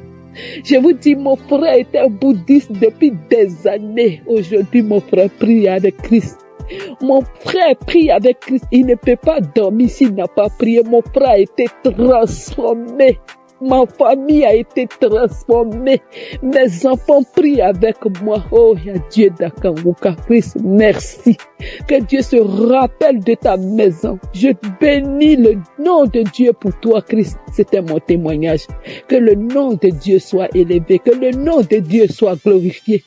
Je vous dis, mon frère était bouddhiste depuis des années. Aujourd'hui, mon frère prie avec Christ. Mon frère prie avec Christ. Il ne peut pas dormir s'il n'a pas prié. Mon frère a été transformé. Ma famille a été transformée. Mes enfants prient avec moi. Oh, il y a Dieu d'Akanguka. Christ, merci. Que Dieu se rappelle de ta maison. Je bénis le nom de Dieu pour toi, Christ. C'était mon témoignage. Que le nom de Dieu soit élevé. Que le nom de Dieu soit glorifié.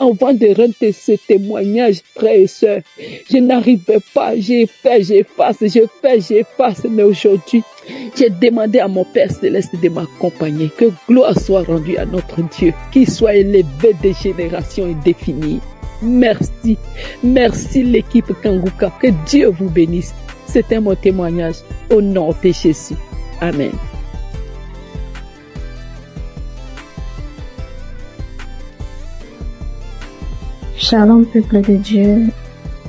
Avant de rendre ce témoignage, frères et sœurs, je n'arrivais pas. J'ai fait, j'efface. Mais aujourd'hui, j'ai demandé à mon Père Céleste de m'accompagner. Que gloire soit rendue à notre Dieu, qu'il soit élevé de générations indéfinies. Merci. Merci l'équipe Kanguka. Que Dieu vous bénisse. C'était mon témoignage au nom de Jésus. Amen. Shalom, peuple de Dieu.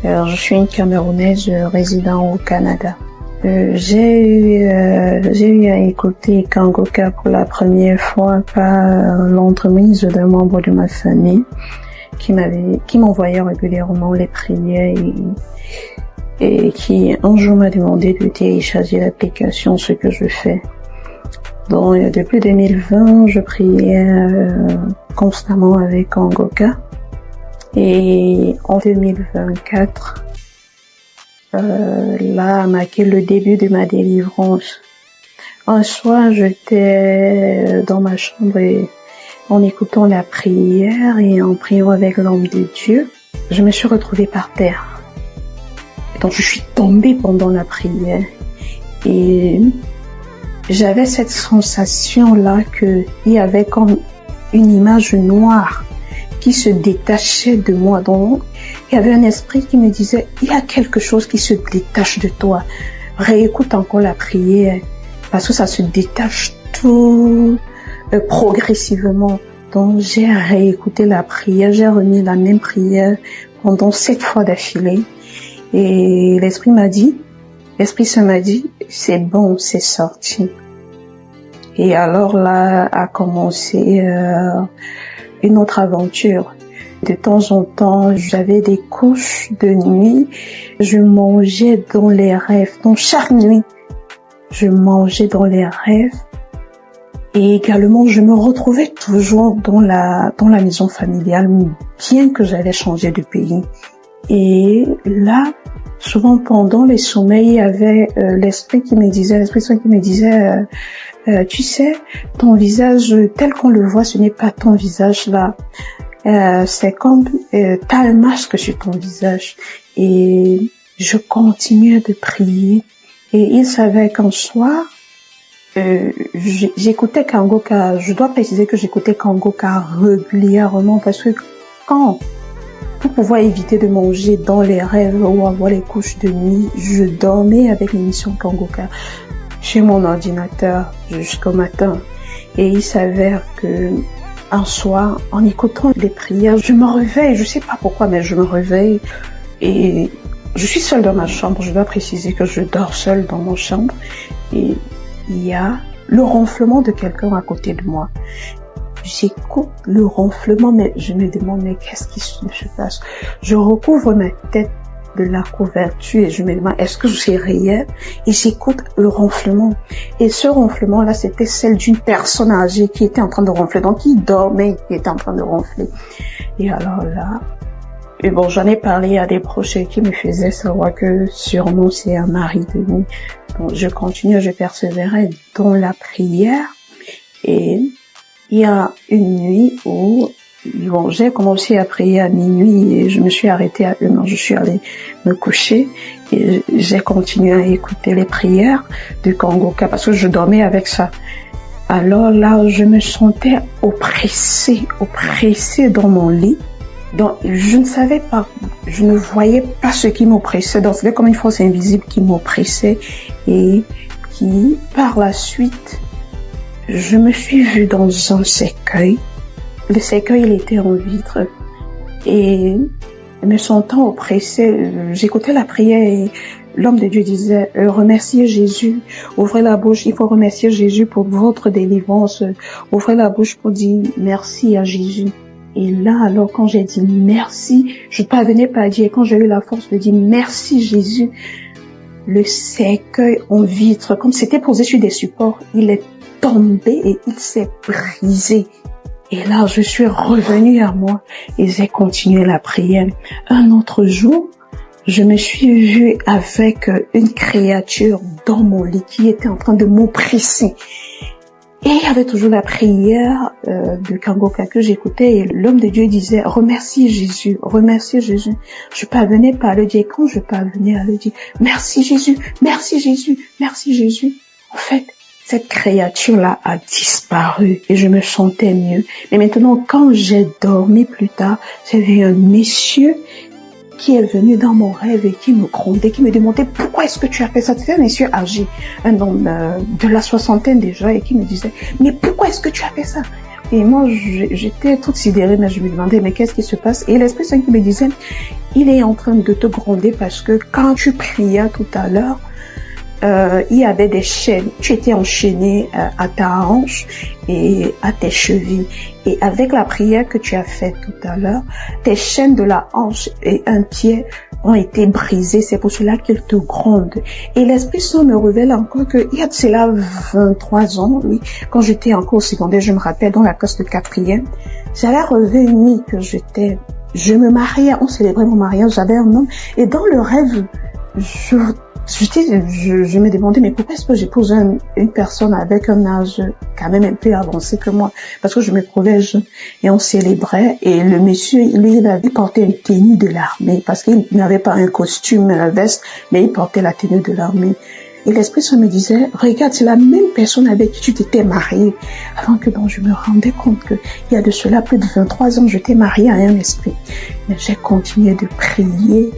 Alors, je suis une Camerounaise résidant au Canada. J'ai eu à écouter Kanguka pour la première fois par l'entremise d'un membre de ma famille qui m'envoyait régulièrement les prières et qui un jour m'a demandé de télécharger l'application, ce que je fais. Donc, depuis 2020, je priais constamment avec Kanguka. Et en 2024, là a marqué le début de ma délivrance. Un soir, j'étais dans ma chambre et en écoutant la prière et en priant avec l'homme de Dieu, je me suis retrouvée par terre. Donc, je suis tombée pendant la prière et j'avais cette sensation-là qu'il y avait comme une image noire qui se détachait de moi. Donc, il y avait un esprit qui me disait, il y a quelque chose qui se détache de toi. Réécoute encore la prière, parce que ça se détache tout progressivement. Donc, j'ai réécouté la prière, j'ai remis la même prière pendant 7 fois d'affilée. Et l'esprit ça m'a dit, c'est bon, c'est sorti. Et alors là a commencé une autre aventure. De temps en temps, j'avais des couches de nuit. Je mangeais dans les rêves. Donc chaque nuit, je mangeais dans les rêves. Et également, je me retrouvais toujours dans la maison familiale, bien que j'avais changé de pays. Et là, souvent pendant les sommeils, il y avait l'esprit qui me disait, tu sais, ton visage tel qu'on le voit, ce n'est pas ton visage là. C'est comme t'as un masque sur ton visage. Et je continuais de prier. Et il savait qu'un soir, j'écoutais Kanguka. Je dois préciser que j'écoutais Kanguka régulièrement parce que pour pouvoir éviter de manger dans les rêves ou avoir les couches de nuit, je dormais avec l'émission Kanguka sur mon ordinateur jusqu'au matin. Et il s'avère que un soir, en écoutant les prières, je me réveille, je sais pas pourquoi, mais je me réveille et je suis seule dans ma chambre. Je dois préciser que je dors seule dans mon chambre et il y a le ronflement de quelqu'un à côté de moi. J'écoute le ronflement, mais je me demande, mais qu'est-ce qui se passe? Je recouvre ma tête de la couverture et je me demande, est-ce que c'est réel? Et j'écoute le ronflement. Et ce ronflement-là, c'était celle d'une personne âgée qui était en train de ronfler. Donc, il dormait, il était en train de ronfler. Et alors là, Et bon, j'en ai parlé à des proches qui me faisaient savoir que sûrement c'est un mari de nuit. Donc, je continue, je persévérais dans la prière. Et il y a une nuit où, bon, j'ai commencé à prier à minuit et je me suis arrêtée à 1h. Je suis allée me coucher et j'ai continué à écouter les prières du Kangoka parce que je dormais avec ça. Alors là, je me sentais oppressée dans mon lit. Donc, je ne savais pas, je ne voyais pas ce qui m'oppressait. Donc, c'était comme une force invisible qui m'oppressait et qui, par la suite, je me suis vue dans un cercueil. Le cercueil, il était en vitre. Et me sentant oppressée, j'écoutais la prière et l'homme de Dieu disait, remerciez Jésus, ouvrez la bouche, il faut remercier Jésus pour votre délivrance. Ouvrez la bouche pour dire merci à Jésus. Et là, alors, quand j'ai dit merci, je ne parvenais pas à dire, quand j'ai eu la force de dire merci Jésus, le cercueil en vitre, comme c'était posé sur des supports, il est tombé et il s'est brisé. Et là, je suis revenue à moi et j'ai continué la prière. Un autre jour, je me suis vue avec une créature dans mon lit qui était en train de m'oppresser. Et il y avait toujours la prière de Kangoka que j'écoutais et l'homme de Dieu disait « Remerciez Jésus, remerciez Jésus ». Je parvenais pas à le dire. Quand je parvenais à le dire « Merci Jésus, merci Jésus, merci Jésus ». En fait, cette créature-là a disparu et je me sentais mieux. Mais maintenant, quand j'ai dormi plus tard, j'ai vu un monsieur qui est venu dans mon rêve et qui me grondait, qui me demandait pourquoi est-ce que tu as fait ça. C'était un monsieur âgé, un homme de la soixantaine déjà, et qui me disait mais pourquoi est-ce que tu as fait ça? Et moi j'étais toute sidérée, mais je me demandais mais qu'est-ce qui se passe? Et l'Esprit Saint qui me disait il est en train de te gronder parce que quand tu priais tout à l'heure, il y avait des chaînes. Tu étais enchaîné à ta hanche et à tes chevilles. Et avec la prière que tu as faite tout à l'heure, tes chaînes de la hanche et un pied ont été brisées. C'est pour cela qu'il te gronde. Et l'Esprit Saint me révèle encore qu'il y a de cela 23 ans, oui, quand j'étais encore au secondaire, je me rappelle, dans la classe de 4e, j'avais relevé une nuit que je me mariais, on célébrait mon mariage, j'avais un homme, et dans le rêve, je me demandais, mais pourquoi est-ce que j'épouse une personne avec un âge quand même un peu avancé que moi? Parce que je me trouvais jeune et on célébrait et le monsieur, lui, il avait porté une tenue de l'armée parce qu'il n'avait pas un costume, une veste, mais il portait la tenue de l'armée. Et l'Esprit Saint me disait, regarde, c'est la même personne avec qui tu t'étais mariée. Avant que donc je me rendais compte que il y a de cela plus de 23 ans, je t'ai mariée à un esprit. Mais j'ai continué de prier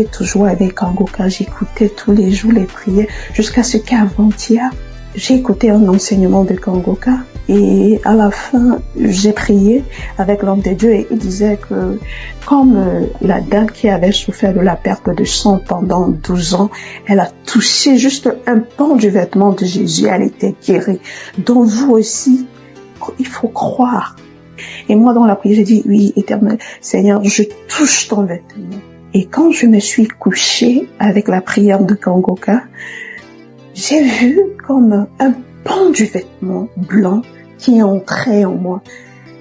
toujours avec Kangoka. J'écoutais tous les jours les prières jusqu'à ce qu'avant-hier, j'ai écouté un enseignement de Kangoka et à la fin, j'ai prié avec l'homme de Dieu et il disait que comme la dame qui avait souffert de la perte de sang pendant 12 ans, elle a touché juste un pan du vêtement de Jésus, elle était guérie. Donc vous aussi, il faut croire. Et moi dans la prière, j'ai dit, oui, Éternel Seigneur, je touche ton vêtement. Et quand je me suis couchée avec la prière de Kangoka, j'ai vu comme un pan du vêtement blanc qui est entré en moi.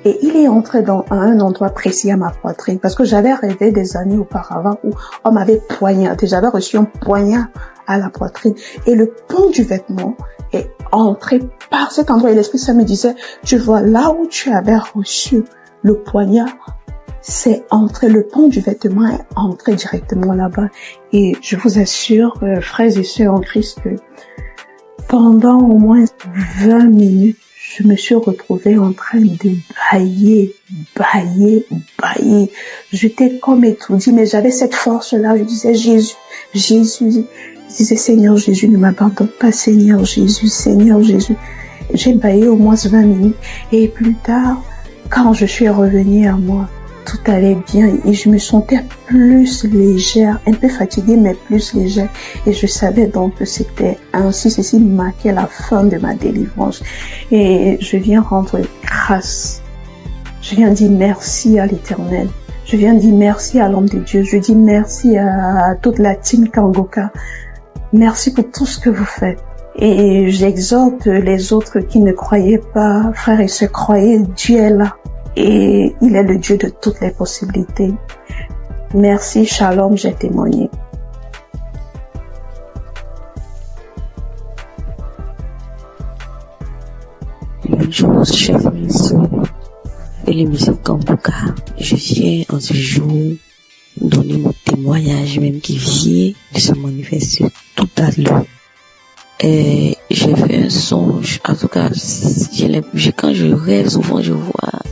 Et il est entré à un endroit précis à ma poitrine. Parce que j'avais rêvé des années auparavant où on m'avait poignardé. J'avais reçu un poignard à la poitrine. Et le pan du vêtement est entré par cet endroit. Et l'Esprit Saint me disait, tu vois, là où tu avais reçu le poignard, c'est entré, le pan du vêtement est entré directement là-bas. Et je vous assure, frères et sœurs en Christ, que pendant au moins 20 minutes, je me suis retrouvée en train de bailler. J'étais comme étourdie, mais j'avais cette force-là. Je disais, Jésus. Je disais, Seigneur Jésus, ne m'abandonne pas, Seigneur Jésus. J'ai baillé au moins 20 minutes. Et plus tard, quand je suis revenue à moi, tout allait bien et je me sentais plus légère, un peu fatiguée mais plus légère et je savais donc que c'était ainsi, ceci marquait la fin de ma délivrance et je viens rendre grâce, je viens dire merci à l'Éternel, je viens dire merci à l'homme de Dieu, je dis merci à toute la team Kangoka, merci pour tout ce que vous faites. Et j'exhorte les autres qui ne croyaient pas, frères et sœurs, croyez, Dieu est là. et il est le Dieu de toutes les possibilités. Merci, shalom, j'ai témoigné. Bonjour, chers amis et les musiques Kanguka. Je viens en ce jour donner mon témoignage, même qui vient de son anniversaire tout à l'heure. Et j'ai fait un songe, en tout cas, quand je rêve, souvent je vois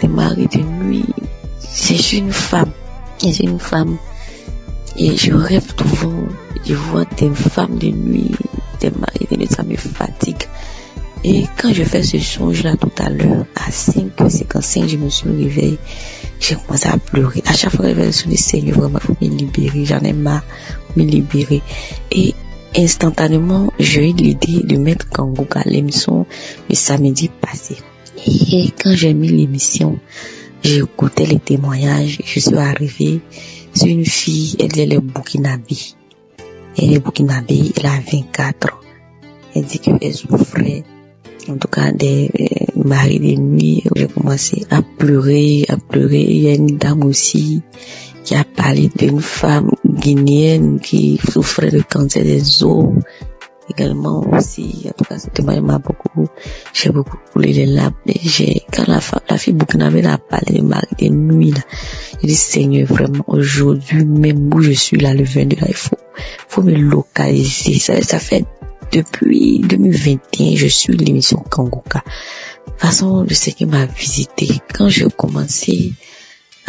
des maris de nuit. C'est une femme, et je rêve souvent, je vois des femmes de nuit, des maris de nuit, ça me fatigue. Et quand je fais ce songe-là tout à l'heure, à 5h55, je me suis réveillée, j'ai commencé à pleurer. À chaque fois que je vais sur le Seigneur, vraiment, il faut me libérer, j'en ai marre, me libérer. Et instantanément, j'ai eu l'idée de mettre Kanguka à l'émission le samedi passé. Et quand j'ai mis l'émission, j'ai écouté les témoignages, je suis arrivée sur une fille, elle est burkinabé. Elle est burkinabé, elle a 24 ans. Elle dit qu'elle souffrait, en tout cas des maris de nuit. J'ai commencé à pleurer. Il y a une dame aussi qui a parlé d'une femme guinéenne qui souffrait de cancer des os. Également aussi, en tout cas, ce témoignage m'a j'ai beaucoup coulé les larmes. Quand la fille burkinabé a parlé de mari de nuit, là, j'ai dit, Seigneur, vraiment, aujourd'hui, même où je suis là, le 22, là, il faut me localiser. Ça fait depuis 2021, je suis l'émission Kanguka. De toute façon, le Seigneur m'a visité. Quand je commençais,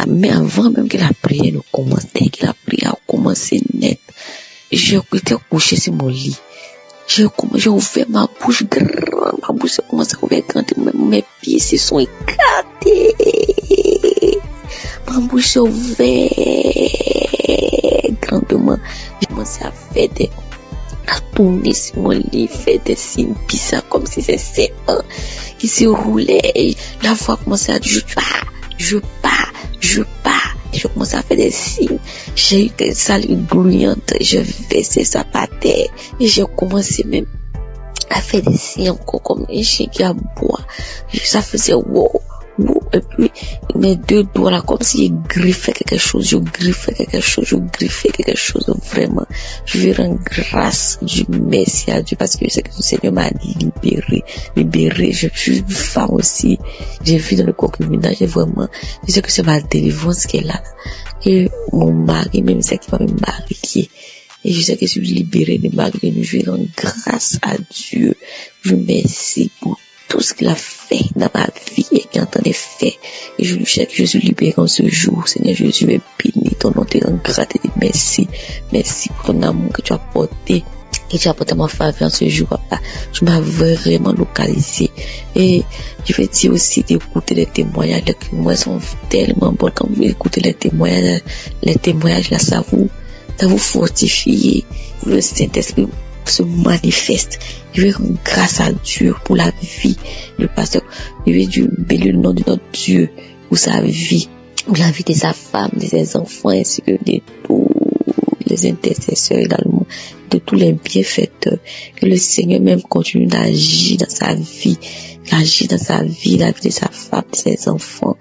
mais avant même que la prière ne commence, dès que la prière a commencé net, j'étais couché sur mon lit. J'ai ouvert ma bouche grande, ma bouche commence à ouvrir grande, mes pieds se sont éclatés. Ma bouche s'est ouverte grandement. J'ai commencé à faire à tourner sur mon lit, faire des signes bizarres comme si c'était serpent qui se roulait. Et la voix commençait à dire je pars. Je commençais à faire des signes. J'ai eu des salives grouillantes. Je versais ça par terre. Et j'ai commencé même à faire des signes encore comme un chien qui aboie. Ça faisait wow. Et puis mes deux doigts là, comme si je griffais quelque chose. Vraiment, je vais rendre grâce du merci à Dieu parce que je sais que le Seigneur m'a dit libérer. Je suis une femme aussi. J'ai vu dans le concubinage, vraiment, je sais que c'est ma délivrance qui est là. Et mon mari, même c'est qui va me marier. Et je sais que je suis libérée de mari de nuit. Je vais rendre grâce à Dieu. Je remercie pour tout ce qu'il a fait dans ma vie et qu'il est en train de faire. Et je lui sais que je suis libéré en ce jour. Seigneur Jésus, je bénis ton nom, te rends grâce et te merci. Merci pour ton amour que tu as porté. Et tu as porté ma faveur en ce jour, papa. Tu m'as vraiment localisé. Et je vais dire aussi d'écouter les témoignages. Les témoignages sont tellement bons. Quand vous écoutez les témoignages là, ça vous fortifie. Le Saint-Esprit se manifeste. Je vais rendre grâce à Dieu pour la vie. Le pasteur, je vais bénir le nom de notre Dieu pour sa vie, pour la vie de sa femme, de ses enfants, ainsi que de tous les intercesseurs également, de tous les bienfaiteurs. Que le Seigneur même continue d'agir dans sa vie, la vie de sa femme, de ses enfants.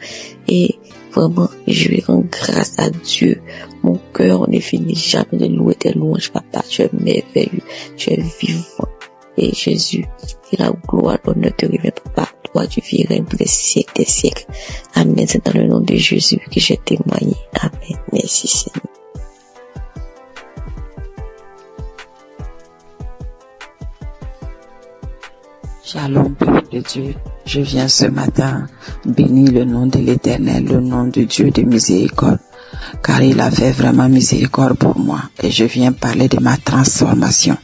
Et vraiment, je vais rendre grâce à Dieu. Mon cœur ne finit jamais de louer tes louanges, papa. Tu es merveilleux, tu es vivant. Et Jésus, que la gloire, l'honneur te revient, papa. Toi, tu vis règne pour des siècles, des siècles. Amen. C'est dans le nom de Jésus que j'ai témoigné. Amen. Merci, Seigneur. Shalom, peuple de Dieu. Je viens ce matin bénir le nom de l'Éternel, le nom de Dieu de miséricorde, car il a fait vraiment miséricorde pour moi. Et je viens parler de ma transformation.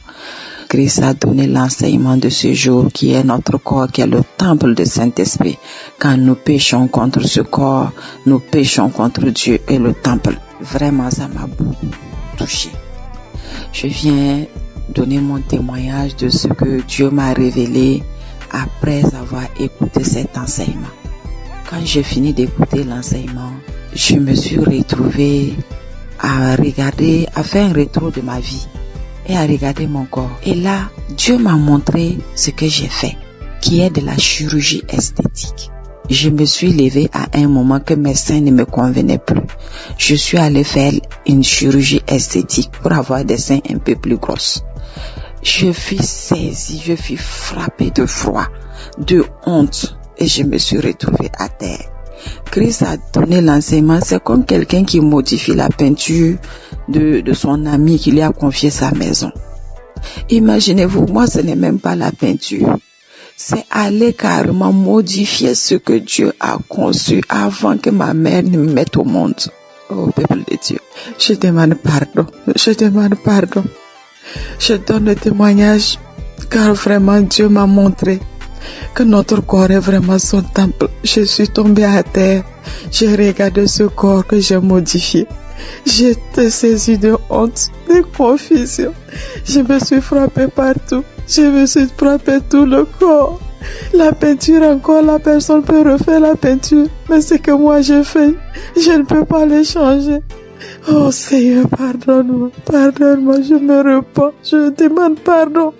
Christ a donné l'enseignement de ce jour qui est notre corps, qui est le temple du Saint-Esprit. Quand nous péchons contre ce corps, nous péchons contre Dieu et le temple. Vraiment, ça m'a beaucoup touché. Je viens donner mon témoignage de ce que Dieu m'a révélé après avoir écouté cet enseignement. Quand j'ai fini d'écouter l'enseignement, je me suis retrouvée à faire un rétro de ma vie et à regarder mon corps. Et là, Dieu m'a montré ce que j'ai fait, qui est de la chirurgie esthétique. je me suis levée à un moment que mes seins ne me convenaient plus. Je suis allée faire une chirurgie esthétique pour avoir des seins un peu plus grosses. Je fus saisie, je fus frappée de froid, de honte et je me suis retrouvée à terre. Christ a donné l'enseignement, c'est comme quelqu'un qui modifie la peinture de son ami qui lui a confié sa maison. Imaginez-vous, moi ce n'est même pas la peinture. C'est aller carrément modifier ce que Dieu a conçu avant que ma mère ne me mette au monde. Oh, peuple de Dieu, je demande pardon, je demande pardon. Je donne le témoignage car vraiment Dieu m'a montré que notre corps est vraiment son temple. Je suis tombée à terre, j'ai regardé ce corps que j'ai modifié. J'étais saisie de honte, de confusion. Je me suis frappée partout. Je me suis frappée tout le corps. La peinture encore, la personne peut refaire la peinture. Mais ce que moi j'ai fait, je ne peux pas le changer. Oh Seigneur, pardonne-moi, pardonne-moi, je me repens, je demande pardon.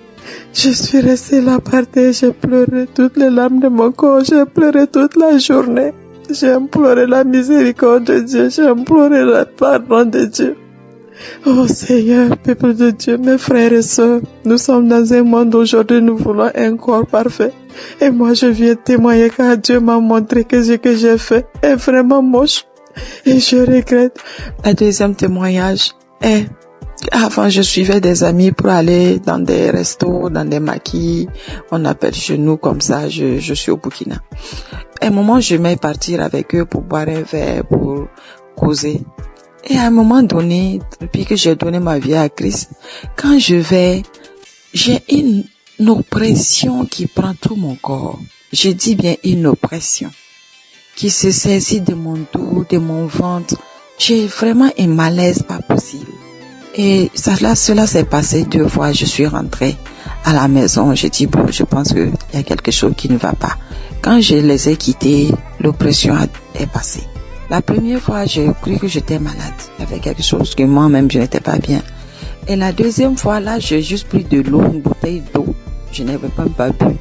Je suis restée là par terre, j'ai pleuré toutes les larmes de mon corps, j'ai pleuré toute la journée. J'ai imploré la miséricorde de Dieu, j'ai imploré le pardon de Dieu. Oh Seigneur, peuple de Dieu, mes frères et sœurs, nous sommes dans un monde aujourd'hui, nous voulons un corps parfait. Et moi je viens témoigner car Dieu m'a montré que ce que j'ai fait est vraiment moche. Et je regrette. Le deuxième témoignage est, avant je suivais des amis pour aller dans des restos, dans des maquis, on appelle chez nous comme ça, je suis au Burkina. À un moment, je vais partir avec eux pour boire un verre, pour causer. Et à un moment donné, depuis que j'ai donné ma vie à Christ, quand je vais, j'ai une oppression qui prend tout mon corps. Je dis bien une oppression qui se saisit de mon dos, de mon ventre. J'ai vraiment un malaise pas possible. Et cela s'est passé 2 fois. Je suis rentrée à la maison. J'ai dit, bon, je pense qu'il y a quelque chose qui ne va pas. Quand je les ai quittés, l'oppression est passée. La première fois, j'ai cru que j'étais malade. Il y avait quelque chose que moi-même, je n'étais pas bien. Et la deuxième fois, là, j'ai juste pris de l'eau, une bouteille d'eau. Je n'avais pas bu.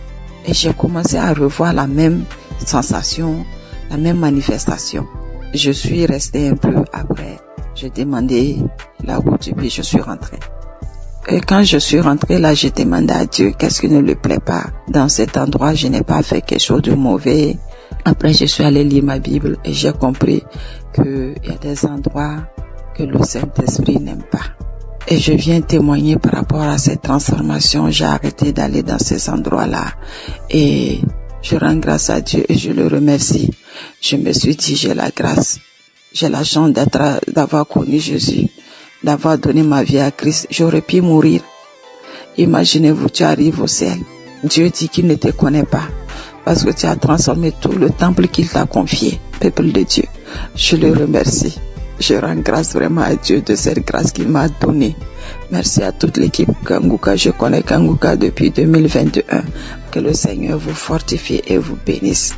Et j'ai commencé à revoir la même sensation, la même manifestation. Je suis restée un peu après. J'ai demandé la route et puis je suis rentrée. Et quand je suis rentrée là, j'ai demandé à Dieu qu'est-ce qui ne lui plaît pas. Dans cet endroit, je n'ai pas fait quelque chose de mauvais. Après, je suis allée lire ma Bible et j'ai compris qu'il y a des endroits que le Saint-Esprit n'aime pas. Et je viens témoigner par rapport à cette transformation. J'ai arrêté d'aller dans ces endroits-là. Et je rends grâce à Dieu et je le remercie. Je me suis dit, j'ai la grâce. J'ai la chance d'avoir connu Jésus, d'avoir donné ma vie à Christ. J'aurais pu mourir. Imaginez-vous, tu arrives au ciel. Dieu dit qu'il ne te connaît pas parce que tu as transformé tout le temple qu'il t'a confié. Peuple de Dieu, je le remercie. Je rends grâce vraiment à Dieu de cette grâce qu'il m'a donnée. Merci à toute l'équipe Kanguka. Je connais Kanguka depuis 2021. Que le Seigneur vous fortifie et vous bénisse.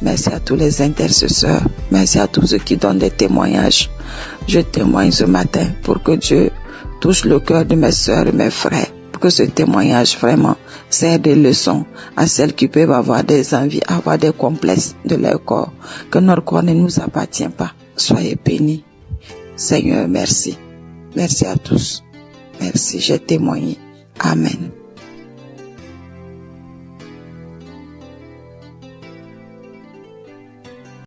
Merci à tous les intercesseurs. Merci à tous ceux qui donnent des témoignages. Je témoigne ce matin pour que Dieu touche le cœur de mes sœurs et mes frères. Pour que ce témoignage vraiment sert de leçon à celles qui peuvent avoir des envies, avoir des complexes de leur corps. Que notre corps ne nous appartient pas. Soyez bénis. Seigneur, merci. Merci à tous. Merci, j'ai témoigné. Amen.